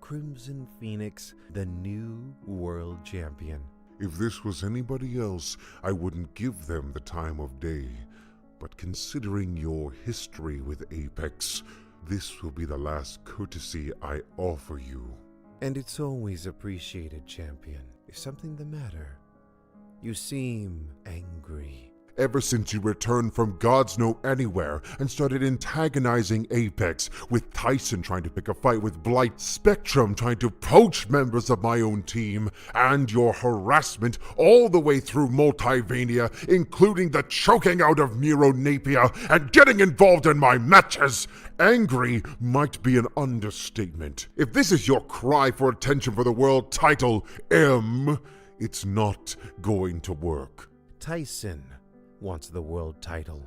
Crimson Phoenix, the new world champion. If this was anybody else, I wouldn't give them the time of day. But considering your history with Apex, this will be the last courtesy I offer you. And it's always appreciated, champion. Is something the matter? You seem angry. Ever since you returned from Gods Know Anywhere and started antagonizing Apex, with Tyson trying to pick a fight with Blight, Spectrum trying to poach members of my own team, and your harassment all the way through Multivania, including the choking out of Nero Napier and getting involved in my matches, angry might be an understatement. If this is your cry for attention for the world title, M, it's not going to work. Tyson wants the world title.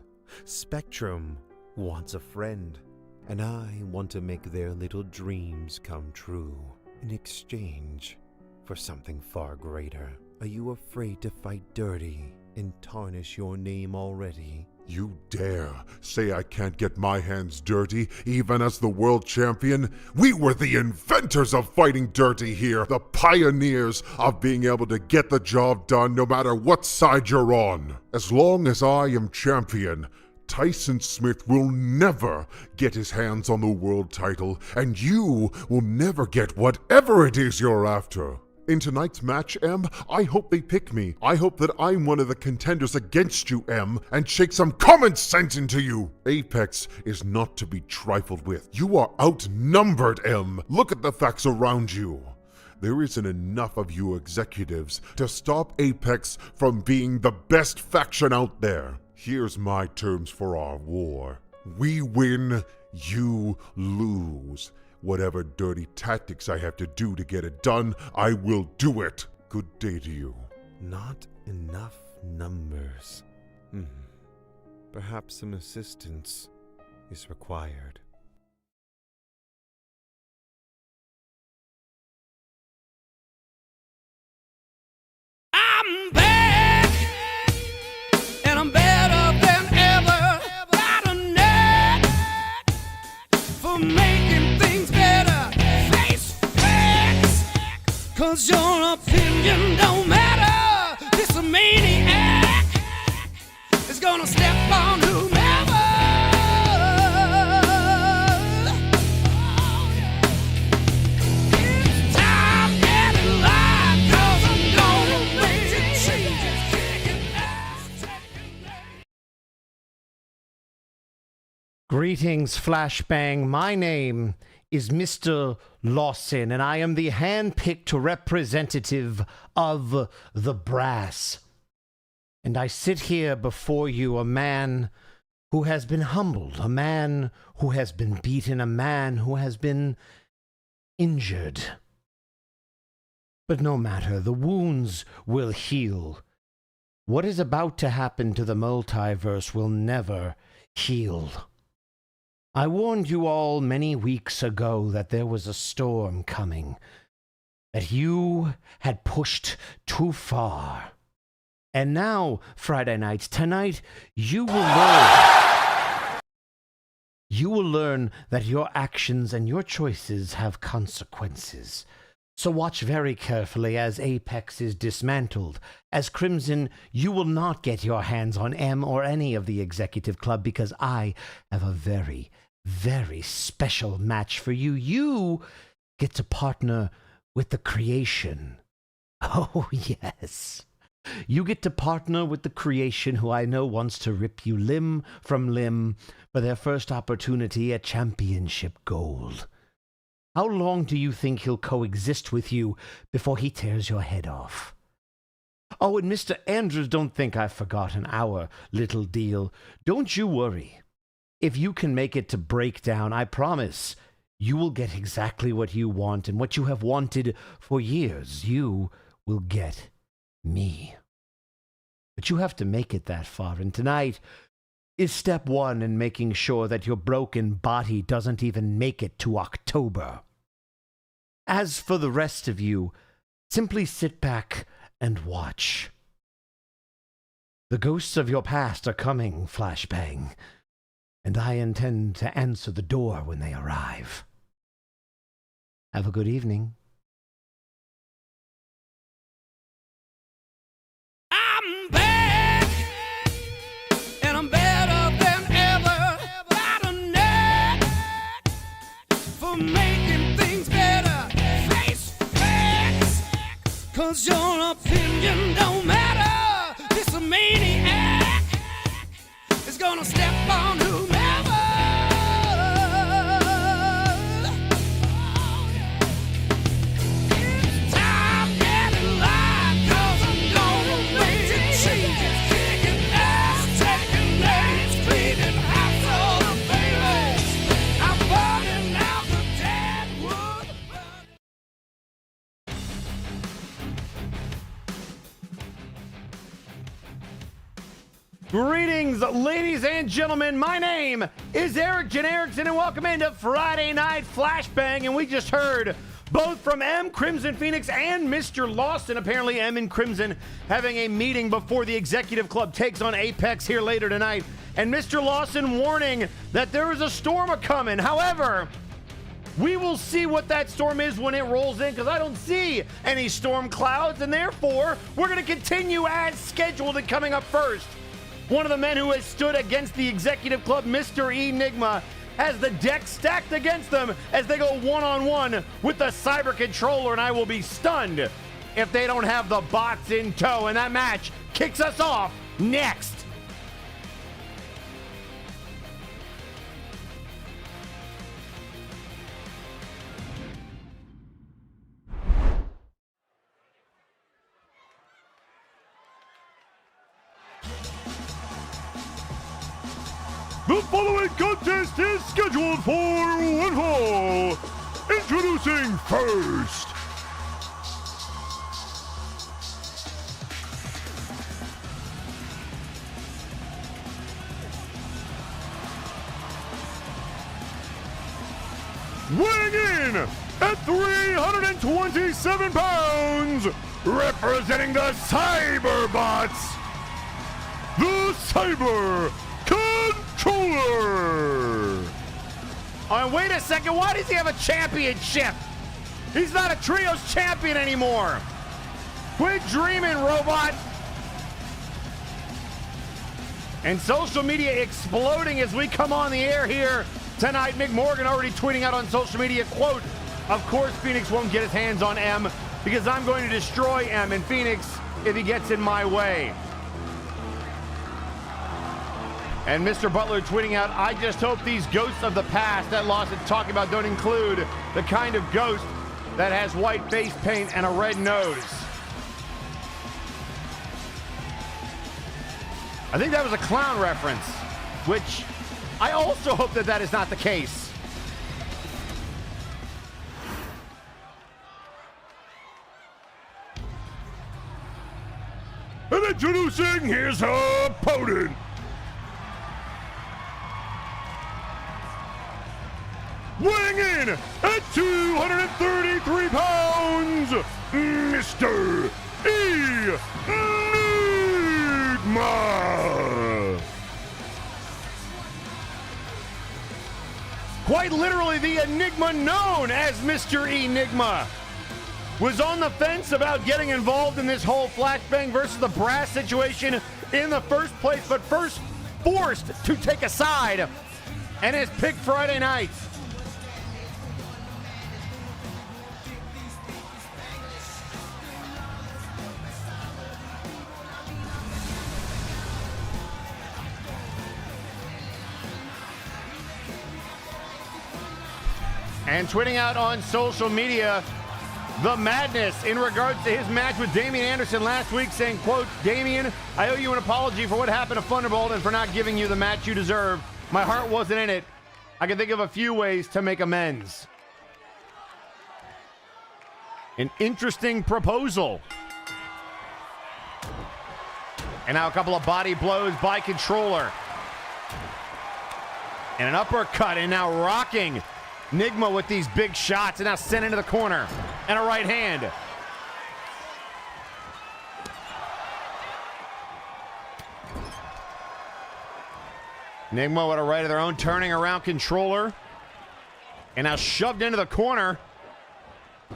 Spectrum wants a friend. And I want to make their little dreams come true in exchange for something far greater. Are you afraid to fight dirty and tarnish your name already? You dare say I can't get my hands dirty, even as the world champion? We were the inventors of fighting dirty here, the pioneers of being able to get the job done no matter what side you're on. As long as I am champion, Tyson Smith will never get his hands on the world title, and you will never get whatever it is you're after. In tonight's match, M, I hope they pick me. I hope that I'm one of the contenders against you, M, and shake some common sense into you. Apex is not to be trifled with. You are outnumbered, M. Look at the facts around you. There isn't enough of you executives to stop Apex from being the best faction out there. Here's my terms for our war. We win, you lose. Whatever dirty tactics I have to do to get it done, I will do it. Good day to you. Not enough numbers. Perhaps some assistance is required. I'm back, and I'm better than ever. Got a knack for making things better. Face facts, 'cause your opinion don't matter. This a maniac is gonna step on whomever. It's time getting live, 'cause I'm gonna make it changes. Kicking ass, taking names. Greetings, Flashbang. My name is Mr. Lawson, and I am the hand-picked representative of the brass. And I sit here before you, a man who has been humbled, a man who has been beaten, a man who has been injured. But no matter, the wounds will heal. What is about to happen to the multiverse will never heal. I warned you all many weeks ago that there was a storm coming, that you had pushed too far. And now, Friday night, tonight, you will learn. You will learn that your actions and your choices have consequences. So watch very carefully as Apex is dismantled. As Crimson, you will not get your hands on M or any of the Executive Club because I have a very, very special match for you. You get to partner with the creation. Oh, yes. You get to partner with the creation who I know wants to rip you limb from limb for their first opportunity at championship gold. How long do you think he'll coexist with you before he tears your head off? Oh, and Mr. Andrews, don't think I've forgotten our little deal. Don't you worry. If you can make it to breakdown, I promise you will get exactly what you want and what you have wanted for years. You will get me. But you have to make it that far, and tonight is step one in making sure that your broken body doesn't even make it to October. As for the rest of you, simply sit back and watch. The ghosts of your past are coming, Flashbang, and I intend to answer the door when they arrive. Have a good evening. I'm back, and I'm better than ever. Got a knack for making things better. Face facts, 'cause your opinion don't matter. This a maniac is gonna step on whomever. It's time getting live, 'cause I'm gonna make changes. Kicking ass, taking names, cleaning house all the babies. I'm burning out the dead wood. Greetings, ladies and gentlemen. My name is Eric Jan Erickson, and welcome into Friday Night Flashbang. And we just heard both from M. Crimson Phoenix and Mr. Lawson. Apparently, M and Crimson having a meeting before the Executive Club takes on Apex here later tonight. And Mr. Lawson warning that there is a storm a-coming. However, we will see what that storm is when it rolls in, because I don't see any storm clouds, and therefore, we're going to continue as scheduled. And coming up first, one of the men who has stood against the Executive Club, Mr. Enigma, has the deck stacked against them as they go one-on-one with the Cyber Controller, and I will be stunned if they don't have the bots in tow. And that match kicks us off next. The following contest is scheduled for one fall. Introducing first, weighing in at 327 pounds, representing the Cyberbots, the Cyber Controller. Oh, wait a second. Why does he have a championship? He's not a trios champion anymore. Quit dreaming, robot. And social media exploding as we come on the air here tonight. Mick Morgan already tweeting out on social media, quote, "Of course Phoenix won't get his hands on M because I'm going to destroy M and Phoenix if he gets in my way." And Mr. Butler tweeting out, "I just hope these ghosts of the past that Lawson talking about don't include the kind of ghost that has white face paint and a red nose." I think that was a clown reference, which I also hope that that is not the case. And introducing his opponent, weighing in at 233 pounds, Mr. Enigma. Quite literally the Enigma known as Mr. Enigma was on the fence about getting involved in this whole Flashbang versus the Brass situation in the first place, but first forced to take a side and has picked Friday night. And tweeting out on social media the madness in regards to his match with Damian Anderson last week, saying, quote, "Damian, I owe you an apology for what happened to Thunderbolt and for not giving you the match you deserve. My heart wasn't in it. I can think of a few ways to make amends." An interesting proposal. And now a couple of body blows by Controller. And an uppercut, and now rocking Enigma with these big shots, and now sent into the corner. And a right hand. Enigma with a right of their own, turning around Controller. And now shoved into the corner.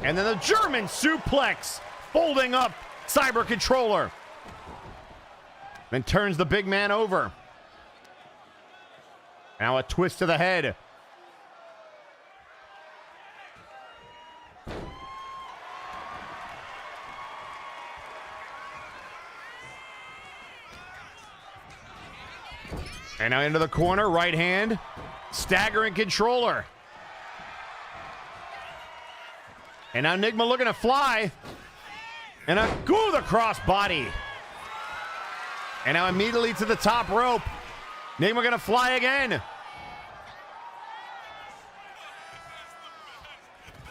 And then the German suplex, folding up Cyber Controller. Then turns the big man over. Now a twist to the head. And now into the corner, right hand, staggering Controller. And now Nigma looking to fly. And a the cross body. And now immediately to the top rope. Nigma gonna fly again.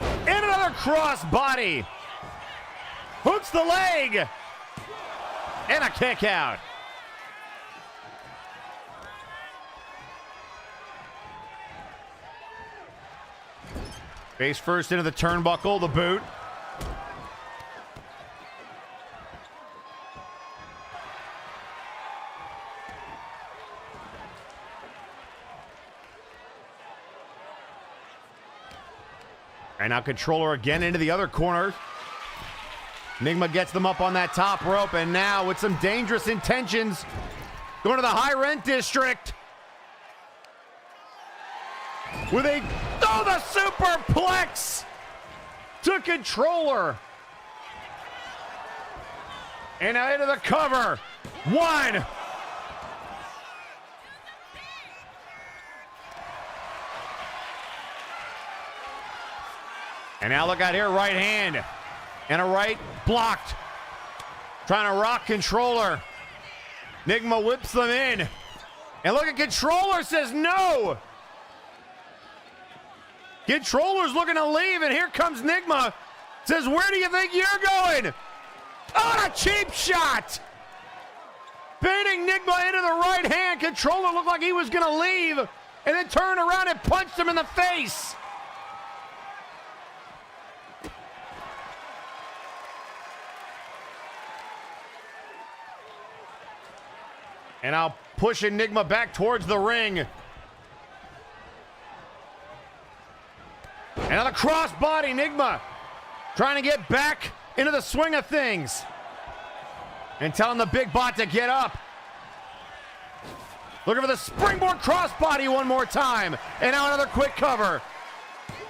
And another cross body. Hooks the leg. And a kick out. Face first into the turnbuckle, the boot. And now Controller again into the other corner. Nigma gets them up on that top rope, and now with some dangerous intentions, going to the high rent district. With a the superplex to Controller. And now into the cover. One. And now look out here, right hand. And a right blocked. Trying to rock Controller. Nigma whips them in. And look at Controller, says no. Controller's looking to leave, and here comes Nigma. Says, where do you think you're going? Oh, a cheap shot. Baiting Nigma into the right hand. Controller looked like he was going to leave, and then turned around and punched him in the face. And now pushing Nigma back towards the ring. Another crossbody, Nigma trying to get back into the swing of things. And telling the big bot to get up. Looking for the springboard crossbody one more time. And now another quick cover.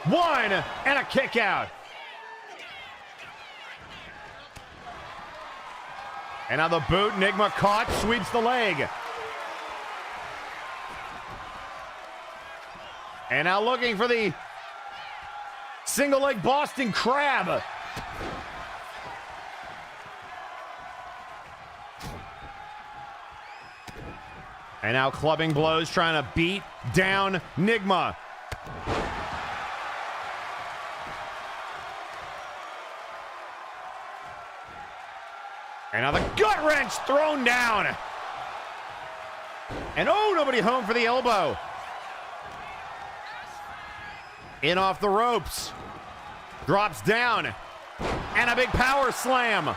One, and a kick out. And now the boot, Nigma caught, sweeps the leg. And now looking for the single leg Boston Crab. And now clubbing blows, trying to beat down Nigma. And now the gut wrench thrown down. And oh, nobody home for the elbow. In off the ropes. Drops down. And a big power slam.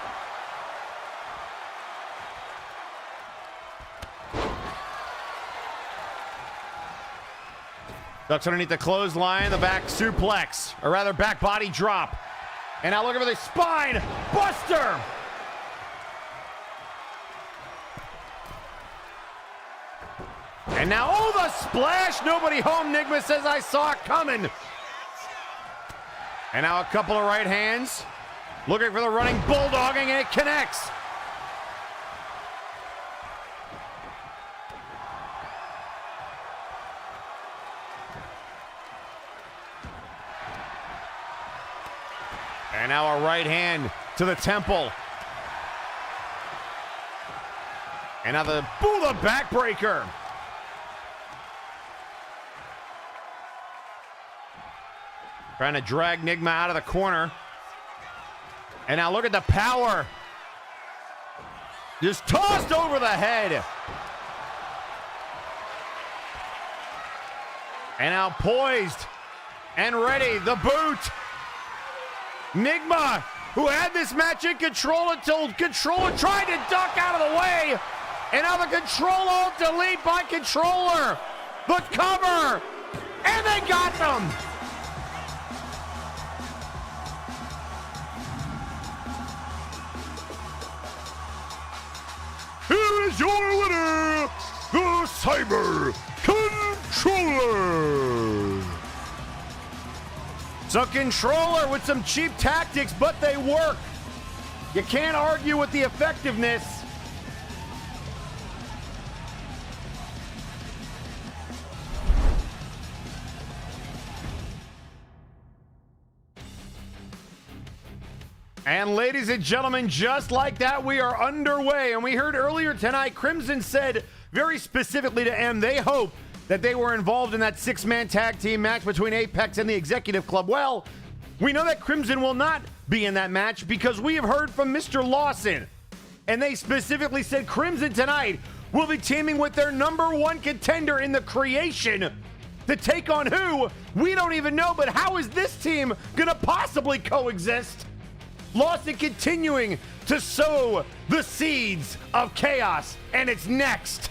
Ducks underneath the clothesline, the back suplex, or rather back body drop. And now looking for the spine buster. And now, oh, the splash. Nobody home. Nigma says, I saw it coming. And now a couple of right hands. Looking for the running bulldogging, and it connects. And now a right hand to the temple. And now the backbreaker. Trying to drag Nigma out of the corner. And now look at the power. Just tossed over the head. And now poised and ready, the boot. Nigma, who had this match in control until Controller tried to duck out of the way. And now the Control delete by Controller. The cover. And they got them. is your winner, the Cyber Controller. So Controller with some cheap tactics, but they work. You can't argue with the effectiveness. And ladies and gentlemen, just like that, we are underway. And we heard earlier tonight, Crimson said very specifically to M, they hope that they were involved in that six-man tag team match between Apex and the Executive Club. Well, we know that Crimson will not be in that match because we have heard from Mr. Lawson. And they specifically said Crimson tonight will be teaming with their #1 contender in the creation to take on who? We don't even know, but how is this team gonna possibly coexist? Lawson continuing to sow the seeds of chaos, and it's next.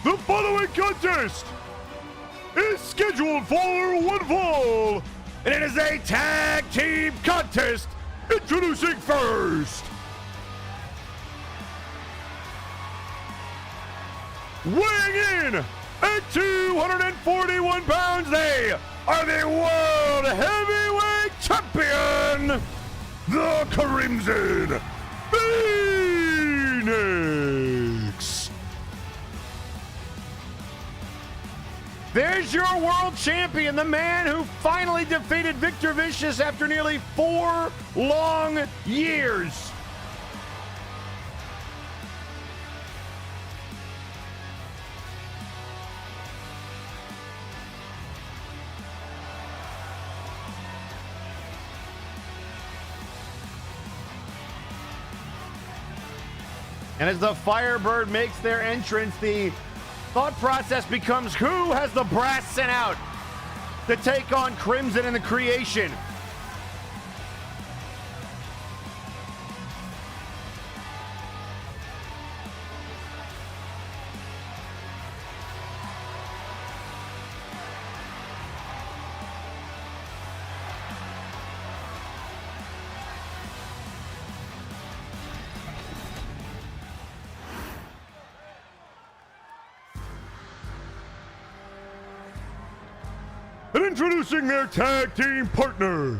The following contest is scheduled for one fall, and it is a tag team contest. Introducing first, weighing in at 241 pounds, they are the World Heavyweight Champion, the Crimson Phoenix. There's your world champion, the man who finally defeated Victor Vicious after nearly 4 long years. And as the Firebird makes their entrance, the thought process becomes who has the brass sent out to take on Crimson in the creation. And introducing their tag team partner,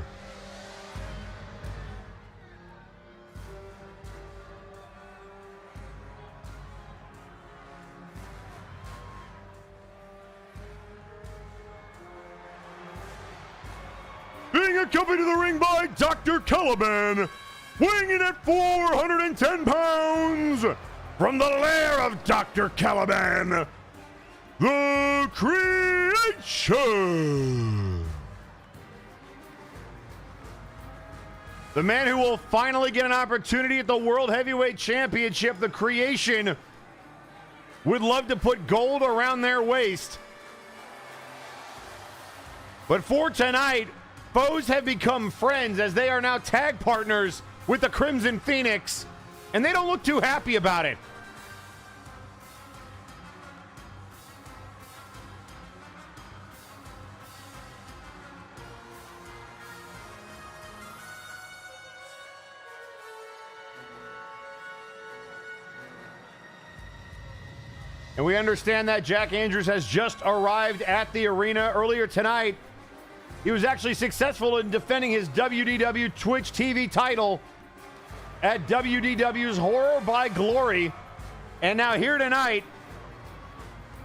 being accompanied to the ring by Dr. Caliban, weighing in at 410 pounds, from the lair of Dr. Caliban, the Creation. The man who will finally get an opportunity at the World Heavyweight Championship, the Creation, would love to put gold around their waist. But for tonight, foes have become friends as they are now tag partners with the Crimson Phoenix, and they don't look too happy about it. And we understand that Jack Andrews has just arrived at the arena earlier tonight. He was actually successful in defending his WDW Twitch TV title at WDW's Horror by Glory. And now here tonight,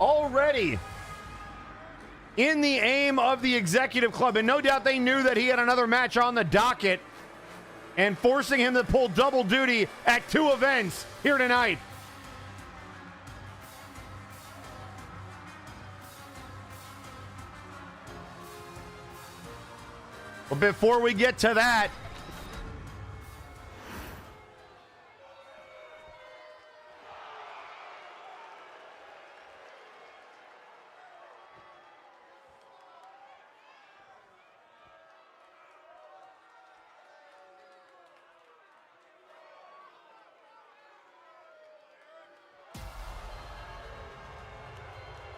already in the aim of the Executive Club. And no doubt they knew that he had another match on the docket and forcing him to pull double duty at 2 events here tonight. But before we get to that,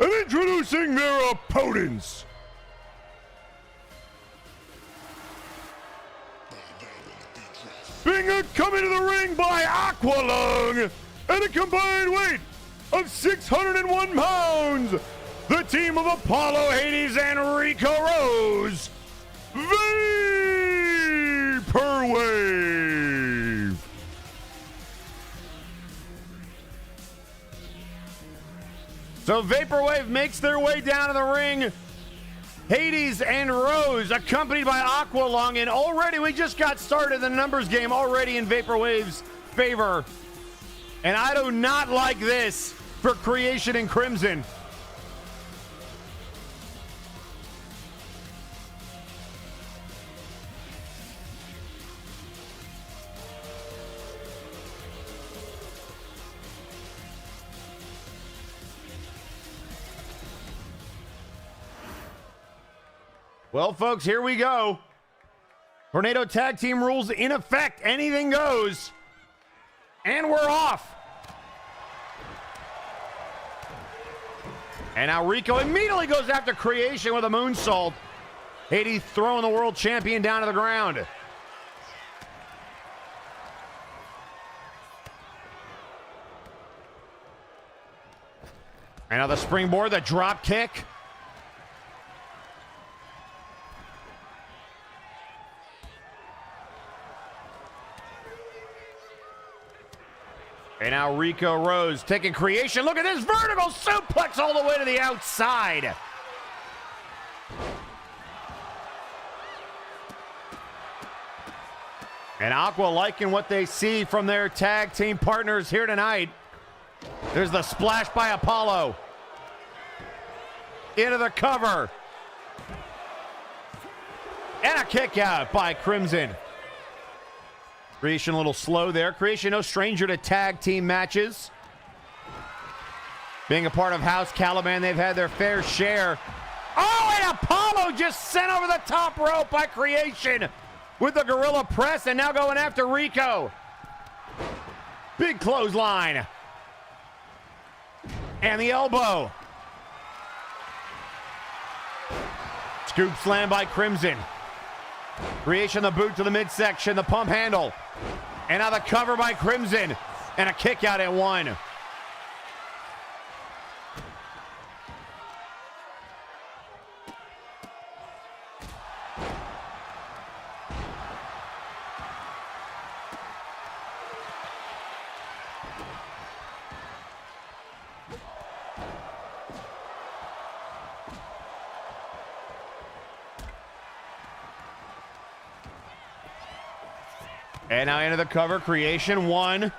And introducing their opponents. Being coming to the ring by Aqualung at a combined weight of 601 pounds, the team of Apollo, Hades, and Rico Rose, Vaporwave. So Vaporwave makes their way down to the ring. Hades and Rose, accompanied by Aqualung, and already we just got started in the numbers game already in Vaporwave's favor. And I do not like this for Creation and Crimson. Well, folks, here we go. Tornado Tag Team rules in effect. Anything goes. And we're off. And now Rico immediately goes after Creation with a moonsault. Hades throwing the world champion down to the ground. And now the springboard, the drop kick. And now Rico Rose taking Creation. Look at this vertical suplex all the way to the outside. And Aqua liking what they see from their tag team partners here tonight. There's the splash by Apollo. Into the cover. And a kick out by Crimson. Creation a little slow there. Creation no stranger to tag team matches. Being a part of House Caliban, they've had their fair share. Oh, and Apollo just sent over the top rope by Creation with the gorilla press, and now going after Rico. Big clothesline. And the elbow. Scoop slam by Crimson. Creation the boot to the midsection, the pump handle. And now the cover by Crimson. And a kick out at one. And now into the cover, Creation, one,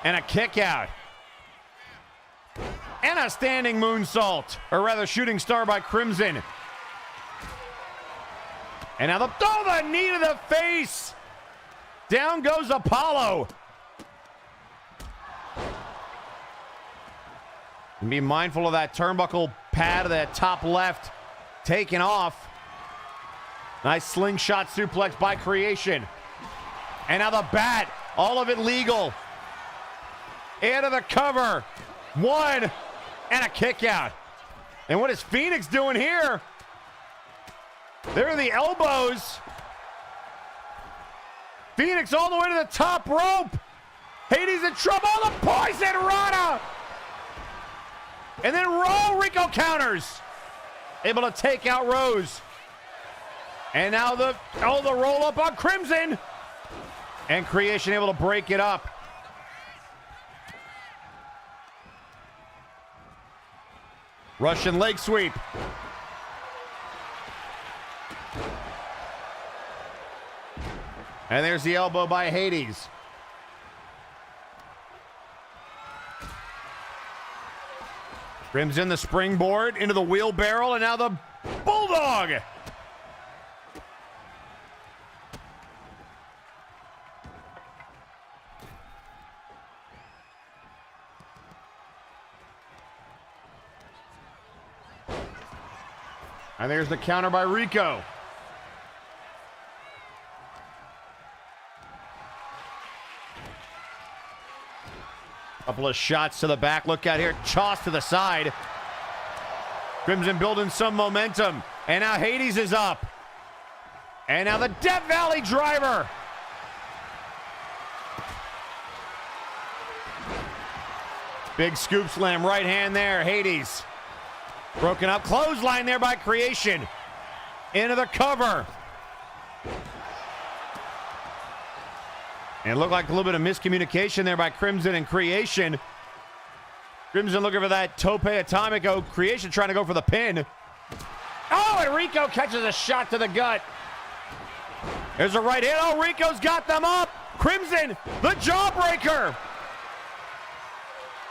and a kick out. And a standing moonsault, or rather shooting star by Crimson. And now the knee to the face. Down goes Apollo. And be mindful of that turnbuckle pad of that top left taken off. Nice slingshot suplex by Creation. And now the bat, all of it legal. Into the cover. One, and a kick out. And what is Phoenix doing here? There are the elbows. Phoenix all the way to the top rope. Hades in trouble. The poison rana. And then Rico counters. Able to take out Rose. And now the roll up on Crimson. And Creation able to break it up. Russian leg sweep. And there's the elbow by Hades. Crimson the springboard into the wheelbarrow, and now the bulldog. And there's the counter by Rico. Couple of shots to the back. Look out here. Toss to the side. Crimson building some momentum. And now Hades is up. And now the Death Valley driver. Big scoop slam, right hand there. Hades. Broken up. Clothesline there by Creation. Into the cover. And it looked like a little bit of miscommunication there by Crimson and Creation. Crimson looking for that Tope Atomico. Creation trying to go for the pin. Oh, and Rico catches a shot to the gut. There's a right hand. Oh, Rico's got them up. Crimson, the jawbreaker.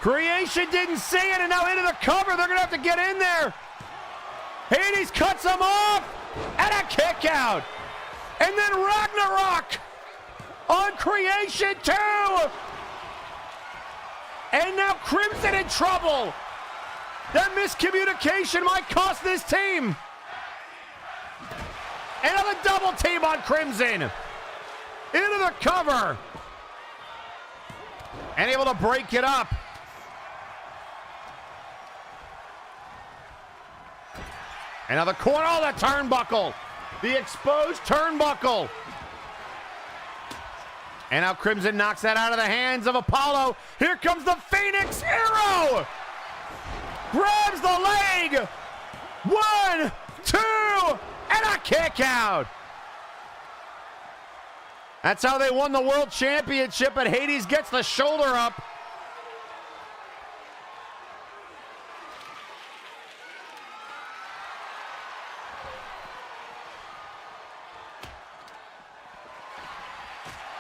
Creation didn't see it, and now into the cover. They're going to have to get in there. Hades cuts him off, and a kick out. And then Ragnarok on Creation too. And now Crimson in trouble. That miscommunication might cost this team. Another double team on Crimson. Into the cover. And able to break it up. And now the corner, oh, the turnbuckle. The exposed turnbuckle. And now Crimson knocks that out of the hands of Apollo. Here comes the Phoenix Arrow. Grabs the leg. 1, 2, and a kick out. That's how they won the World Championship, but Hades gets the shoulder up.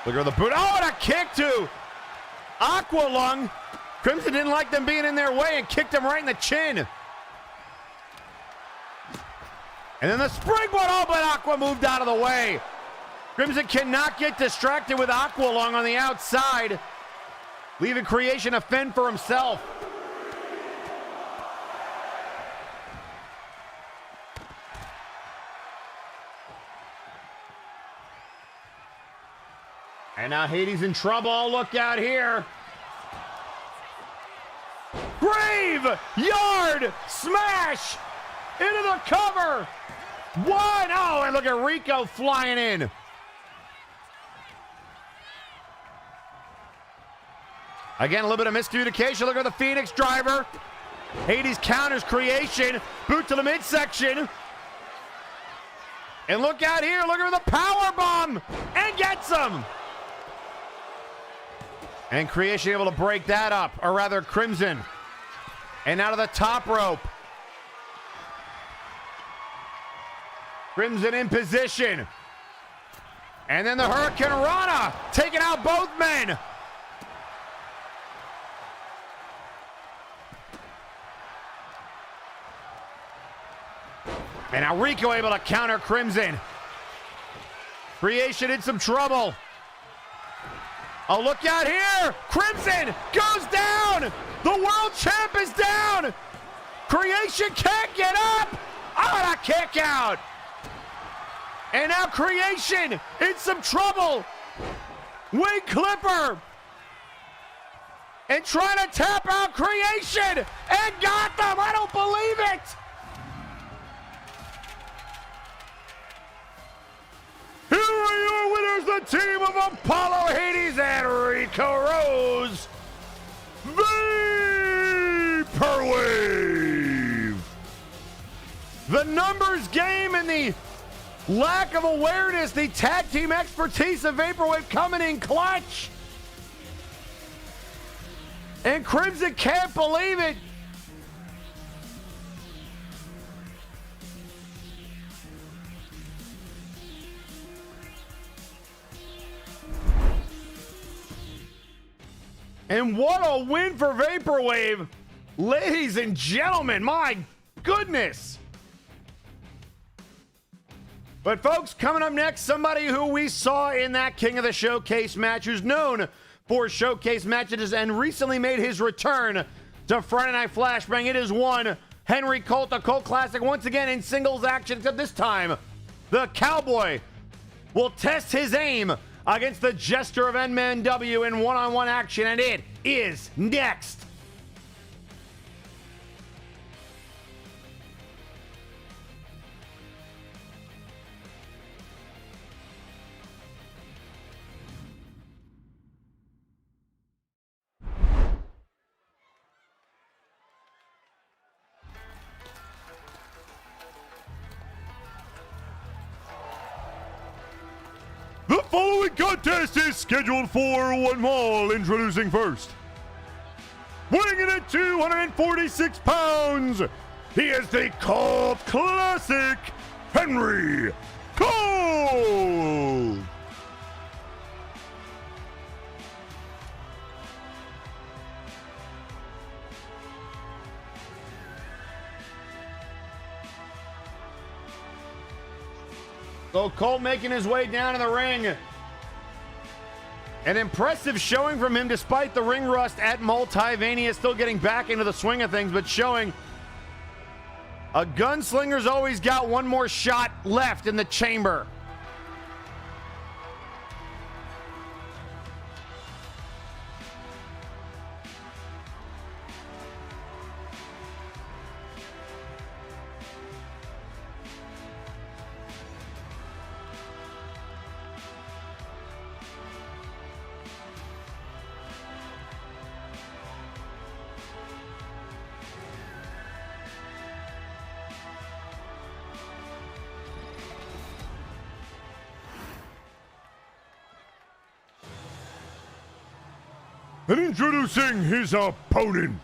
Look at the boot. Oh, and a kick to Aqualung. Crimson didn't like them being in their way and kicked him right in the chin. And then the springboard. Oh, but Aqua moved out of the way. Crimson cannot get distracted with Aqualung on the outside, leaving Creation to fend for himself. And now Hades in trouble. Oh, look out here. Graveyard smash into the cover. 1. Oh, and look at Rico flying in. Again, a little bit of miscommunication. Look at the Phoenix driver. Hades counters Creation. Boot to the midsection. And look out here. Look at the power bomb. And gets him. And Creation able to break that up, or rather Crimson. And out of the top rope. Crimson in position. And then the Hurricane Rana taking out both men. And now Rico able to counter Crimson. Creation in some trouble. Oh, look out here! Crimson goes down! The world champ is down! Creation can't get up! Oh, and a kick out! And now Creation in some trouble! Wing Clipper! And trying to tap out Creation! And got them! I don't believe it! Here are your winners, the team of Apollo, Hades, and Rico Rose. Vaporwave. The numbers game and the lack of awareness, the tag team expertise of Vaporwave coming in clutch. And Crimson can't believe it. And what a win for Vaporwave. Ladies and gentlemen, my goodness. But folks, coming up next, somebody who we saw in that King of the Showcase match, who's known for showcase matches and recently made his return to Friday Night Flashbang. It is one Henry Colt, a Colt Classic, once again in singles action, except this time the Cowboy will test his aim against the Jester of MNW in one-on-one action, and it is next. contest is scheduled for one fall. Introducing first, weighing in at 246 pounds, he is the cult classic, Henry Cole. So Cole making his way down to the ring. An impressive showing from him despite the ring rust at Multivania, still getting back into the swing of things, but showing a gunslinger's always got one more shot left in the chamber. And introducing his opponent,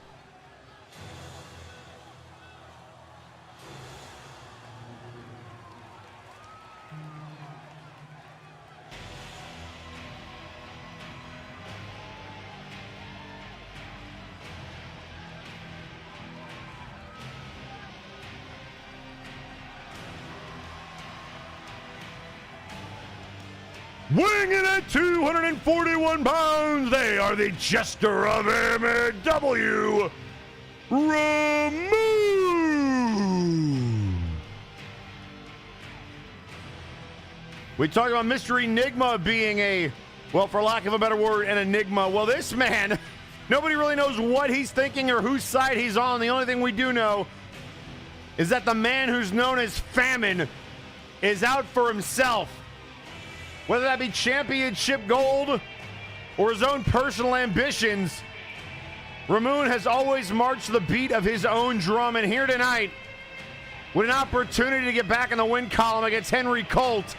weighing in at 241 pounds, they are the Jester of MNW, Ramon. We talked about Mr. Enigma being a, well, for lack of a better word, an enigma. Well, this man, nobody really knows what he's thinking or whose side he's on. The only thing we do know is that the man who's known as Famine is out for himself. Whether that be championship gold or his own personal ambitions, Ramon has always marched the beat of his own drum, and here tonight, with an opportunity to get back in the win column against Henry Colt.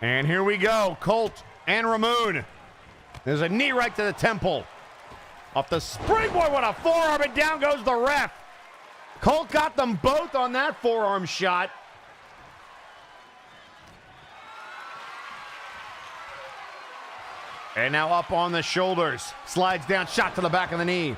And here we go, Colt and Ramon. There's a knee right to the temple. Off the springboard, what a forearm, and down goes the ref. Colt got them both on that forearm shot. And now up on the shoulders. Slides down, shot to the back of the knee.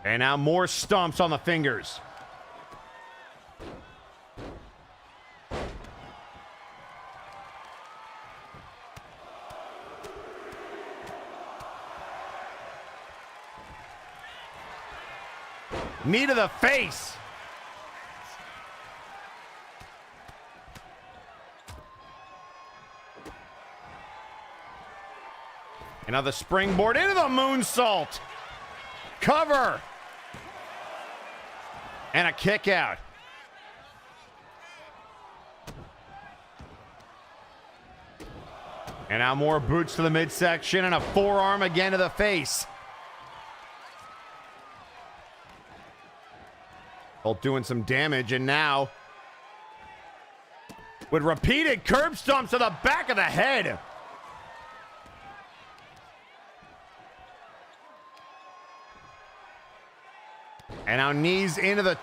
And now more stomps on the fingers. Knee to the face. And now the springboard into the moonsault. Cover. And a kick out. And now more boots to the midsection and a forearm again to the face. Both doing some damage, and now with repeated curb stomps to the back of the head. And now knees into the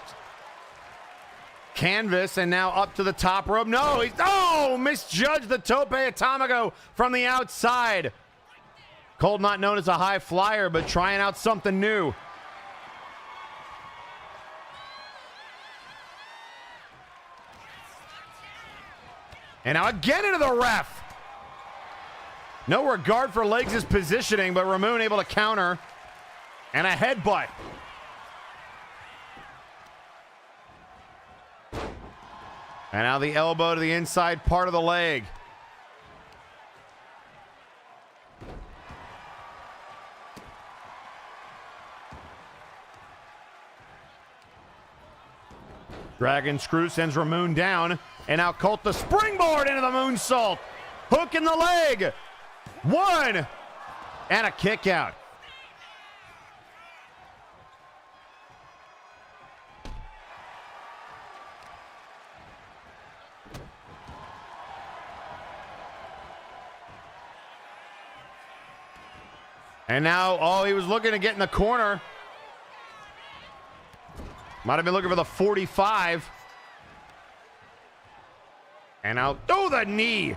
canvas, and now up to the top rope. No, he's, oh, misjudged the tope atomico from the outside. Colt not known as a high flyer, but trying out something new. And now again into the ref. No regard for Legs' positioning, but Ramon able to counter. And a headbutt. And now the elbow to the inside part of the leg. Dragon screw sends Ramon down. And now Colt the springboard into the moonsault. Hook in the leg. One. And a kick out. And now, oh, he was looking to get in the corner. Might have been looking for the 45. And now, oh, the knee.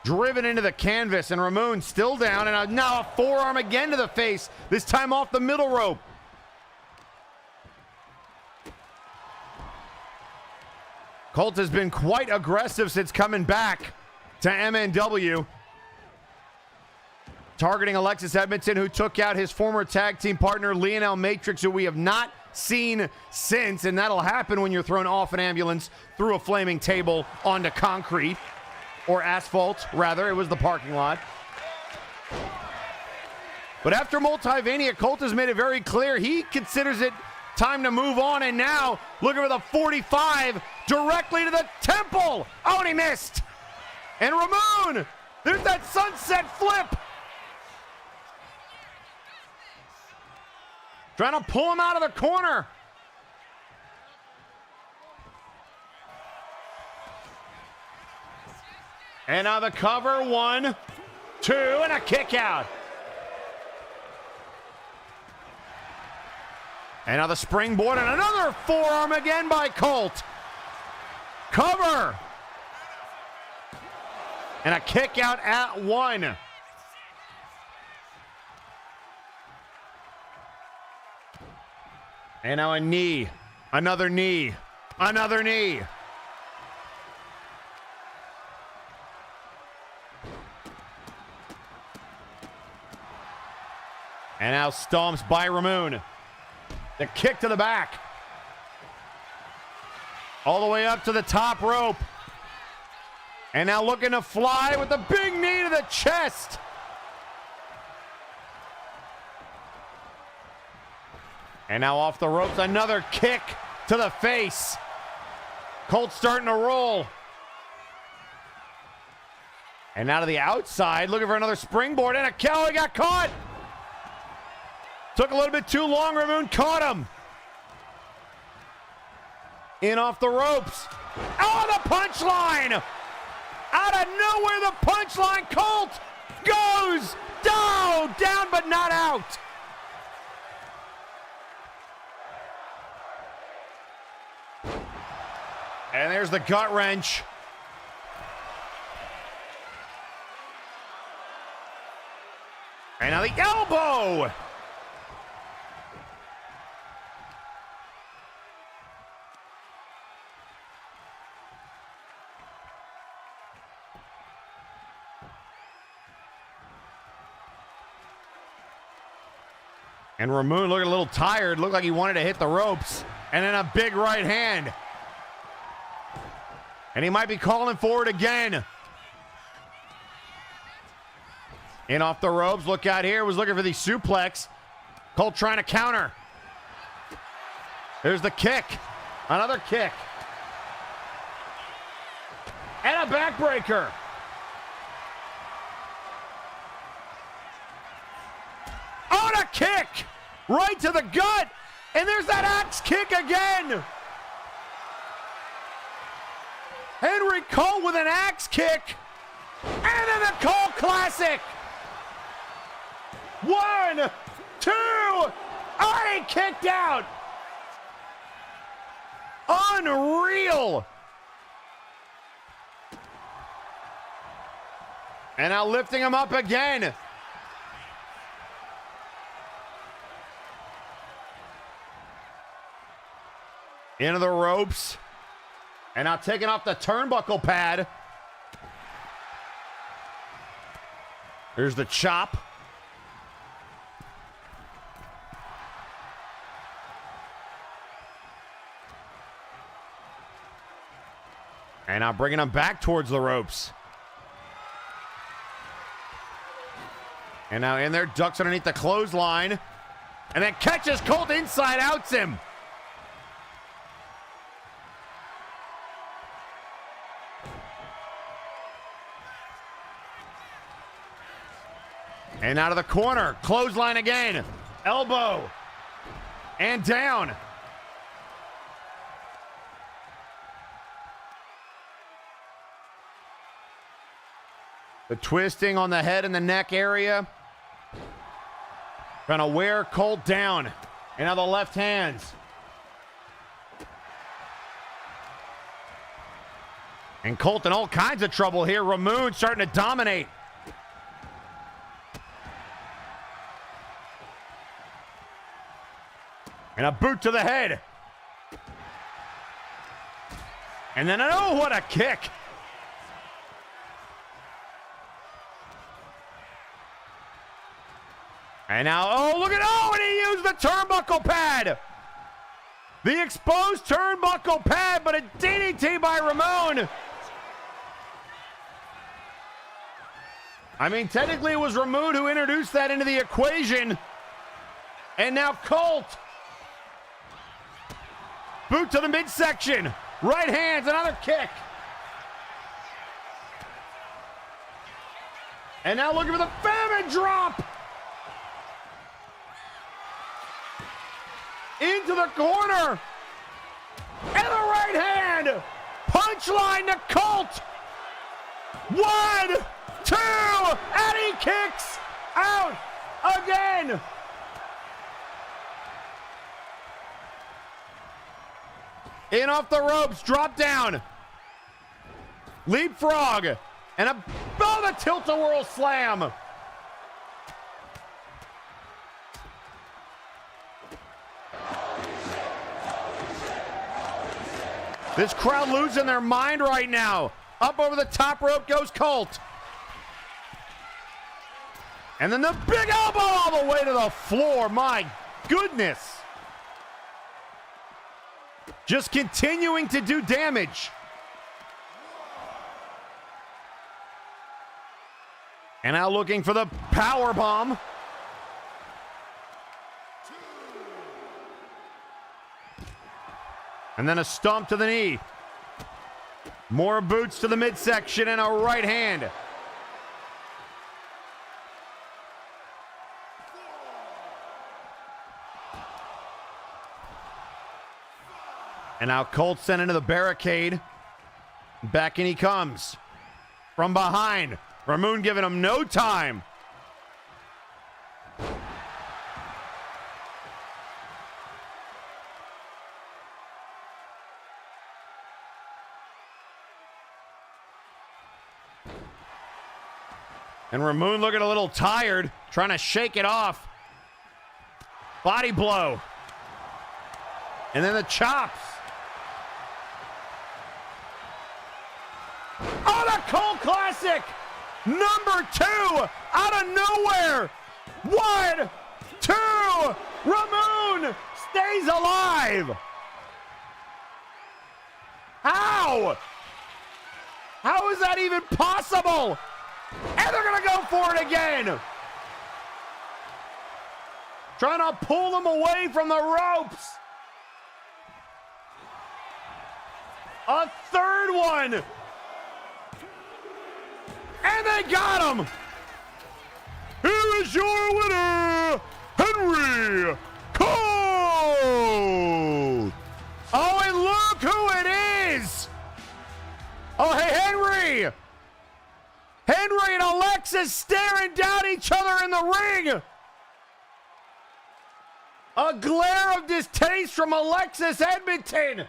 Driven into the canvas, and Ramon still down, and now a forearm again to the face, this time off the middle rope. Colt has been quite aggressive since coming back to MNW. Targeting Alexis Edmonton, who took out his former tag team partner, Lionel Matrix, who we have not seen since, and that'll happen when you're thrown off an ambulance through a flaming table onto concrete. Or asphalt, rather. It was the parking lot. But after Multivania, Colt has made it very clear he considers it time to move on, and now looking for the 45 directly to the temple. Oh, and he missed. And Ramon, there's that sunset flip. Trying to pull him out of the corner. And now the cover, 1, 2, and a kick out. And now the springboard and another forearm again by Colt. Cover. And a kick out at 1. And now a knee, another knee, another knee. And now stomps by Ramon. The kick to the back. All the way up to the top rope. And now looking to fly with the big knee to the chest. And now off the ropes, another kick to the face. Colt starting to roll. And now to the outside, looking for another springboard, and a Kelly got caught. Took a little bit too long, Ramon caught him. In off the ropes. Oh, the punchline! Out of nowhere, the punchline. Colt goes down, down but not out. And there's the gut wrench. And now the elbow. And Ramon looking a little tired, looked like he wanted to hit the ropes. And then a big right hand. And he might be calling for it again. In off the ropes, look out here, was looking for the suplex. Colt trying to counter. There's the kick, another kick. And a backbreaker. Oh, and a kick, right to the gut. And there's that axe kick again. Henry Cole with an axe kick. And then the Cole Classic. 1, 2. Oh, he kicked out. Unreal. And now lifting him up again. Into the ropes. And now taking off the turnbuckle pad. There's the chop. And now bringing him back towards the ropes. And now in there, ducks underneath the clothesline. And then catches Colt inside, outs him. And out of the corner, clothesline again. Elbow. And down. The twisting on the head and the neck area. Trying to wear Colt down. And now the left hands. And Colt in all kinds of trouble here. Ramon starting to dominate. And a boot to the head. And then, oh, what a kick. And now, oh, look at, oh, and he used the turnbuckle pad. The exposed turnbuckle pad, but a DDT by Ramon. I mean, technically it was Ramon who introduced that into the equation. And now Colt. Boot to the midsection. Right hands, another kick. And now looking for the famine drop. Into the corner. And the right hand. Punchline to Colt. 1, 2, and he kicks out again. In off the ropes, drop down. Leapfrog. And above the tilt-a-whirl slam. This crowd losing their mind right now. Up over the top rope goes Colt. And then the big elbow all the way to the floor. My goodness. Just continuing to do damage. And now looking for the power bomb. And then a stomp to the knee. More boots to the midsection and a right hand. And now Colt sent into the barricade. Back in he comes. From behind. Ramon giving him no time. And Ramon looking a little tired, trying to shake it off. Body blow. And then the chops. Oh, the Colt Classic! Number 2 out of nowhere. 1, 2. Ramon stays alive. How? How is that even possible? And they're going to go for it again. Trying to pull them away from the ropes. A third one. And they got him. Here is your winner, Henry Colt. Oh, and look who it is. Oh, hey, Henry. Henry and Alexis staring down each other in the ring. A glare of distaste from Alexis Edmonton.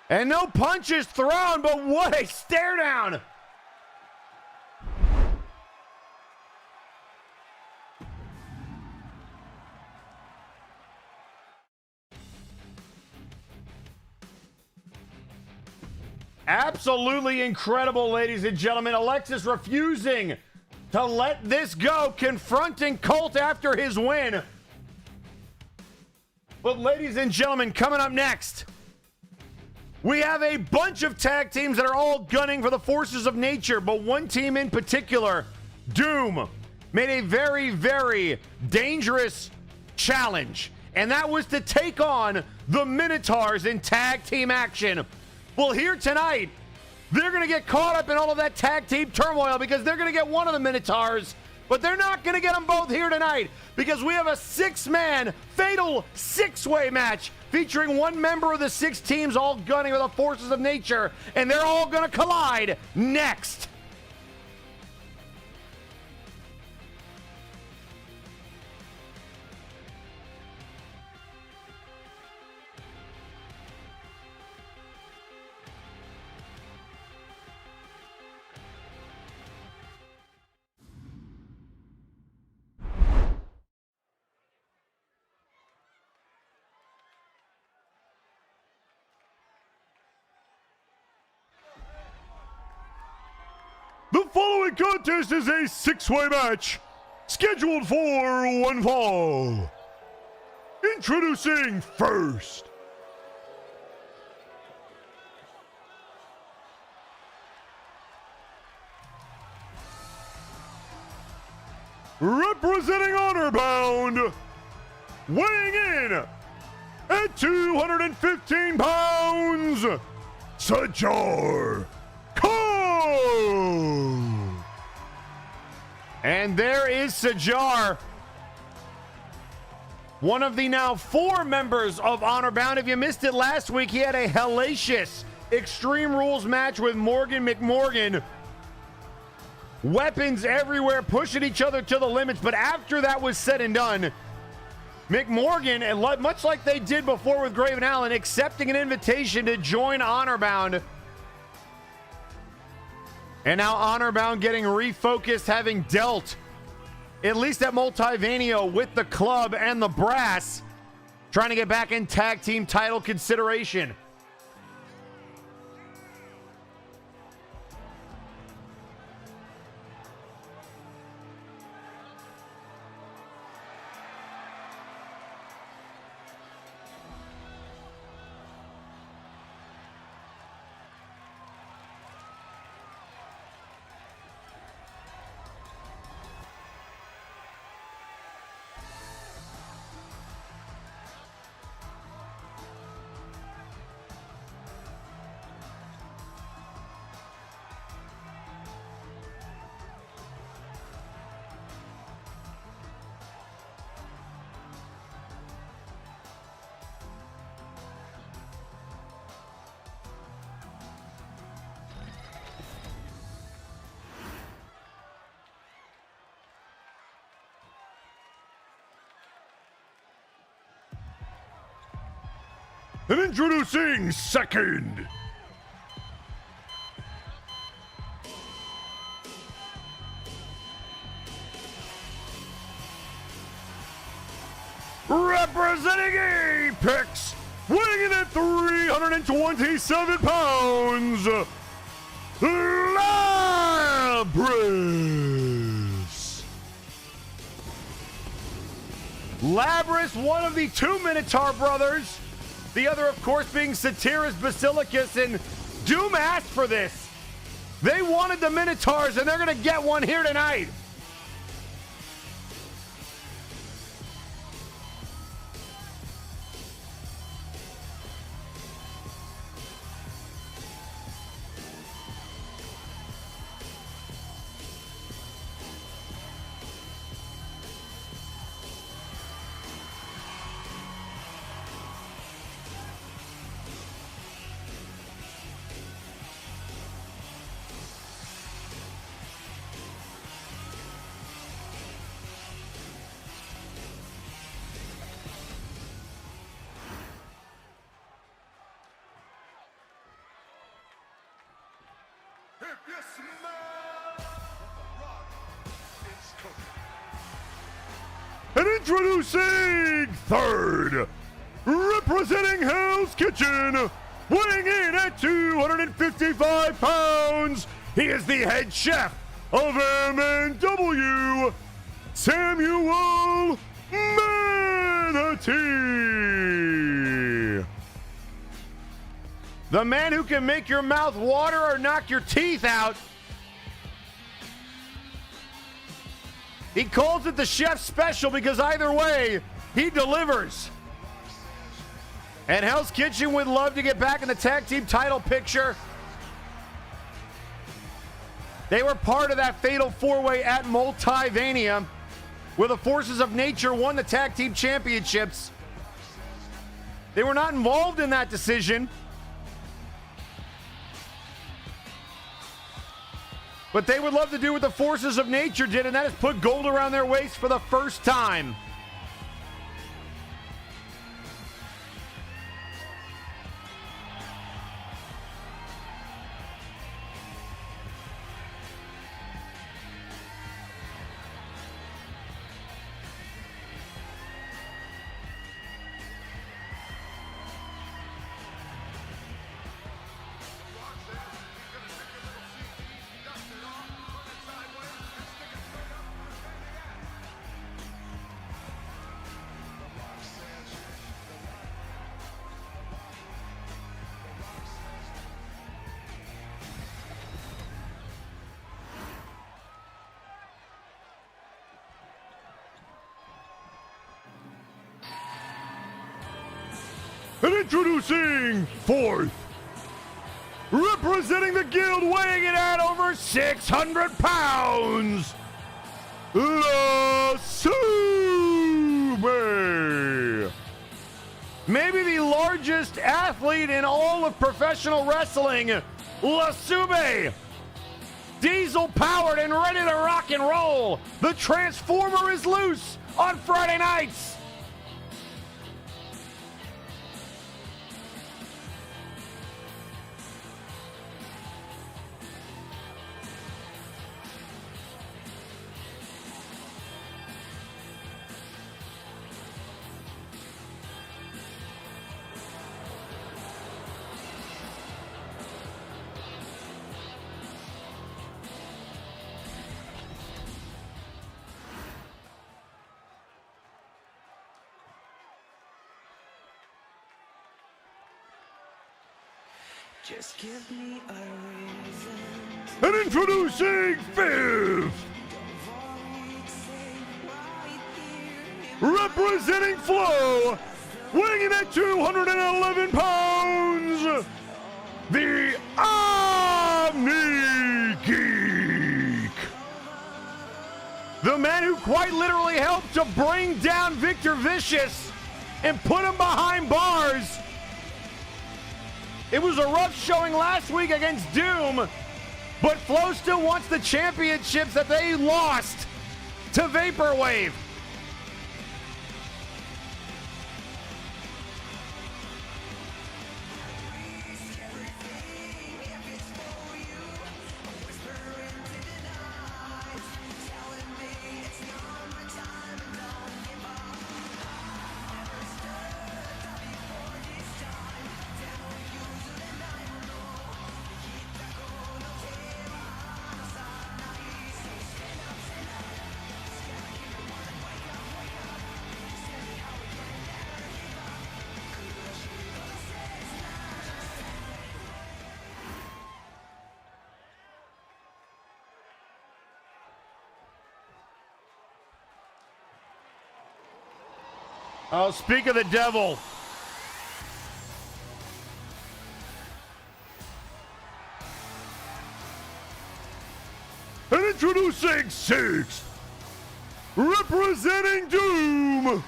And no punches thrown, but what a stare down. Absolutely incredible, ladies and gentlemen. Alexis refusing to let this go, confronting Colt after his win. But ladies and gentlemen, coming up next, we have a bunch of tag teams that are all gunning for the forces of nature, but one team in particular, Doom, made a very, very dangerous challenge, and that was to take on the Minotaurs in tag team action. Well, here tonight, they're going to get caught up in all of that tag team turmoil because they're going to get one of the Minotaurs, but they're not going to get them both here tonight because we have a six-man fatal six-way match featuring one member of the six teams all gunning with the forces of nature, and they're all going to collide next. The following contest is a six-way match scheduled for one fall. Introducing first, representing Honor Bound, weighing in at 215 pounds, Sajar Cole. And there is Sajar, one of the now four members of Honor Bound. If you missed it last week, he had a hellacious Extreme Rules match with Morgan McMorgan. Weapons everywhere, pushing each other to the limits. But after that was said and done, McMorgan, much like they did before with Graven Allen, accepting an invitation to join Honor Bound. And now Honor Bound getting refocused, having dealt, at least at Multivania, with the club and the brass, trying to get back in tag team title consideration. And introducing second, representing Apex, weighing in at 327 pounds, Labrys. Labrys, one of the two Minotaur brothers. The other, of course, being Satyrus Basilicus, and Doom asked for this. They wanted the Minotaurs, and they're going to get one here tonight. And introducing third, representing Hell's Kitchen, weighing in at 255 pounds, he is the head chef of MNW, Samuel Manatee. The man who can make your mouth water or knock your teeth out. He calls it the chef special because either way, he delivers. And Hell's Kitchen would love to get back in the tag team title picture. They were part of that fatal four-way at Multivania, where the forces of nature won the tag team championships. They were not involved in that decision. But they would love to do what the forces of nature did, and that is put gold around their waist for the first time. And introducing fourth, representing the guild, weighing in at over 600 pounds, La Sube. Maybe the largest athlete in all of professional wrestling, La Sube. Diesel powered and ready to rock and roll. The Transformer is loose on Friday nights. Just give me a reason. And introducing fifth, representing Flow, weighing in at 211 pounds, the Omni Geek. The man who quite literally helped to bring down Victor Vicious and put him behind bars. It was a rough showing last week against Doom, but Flo still wants the championships that they lost to Vaporwave. Oh, speak of the devil. And introducing sixth, representing Doom,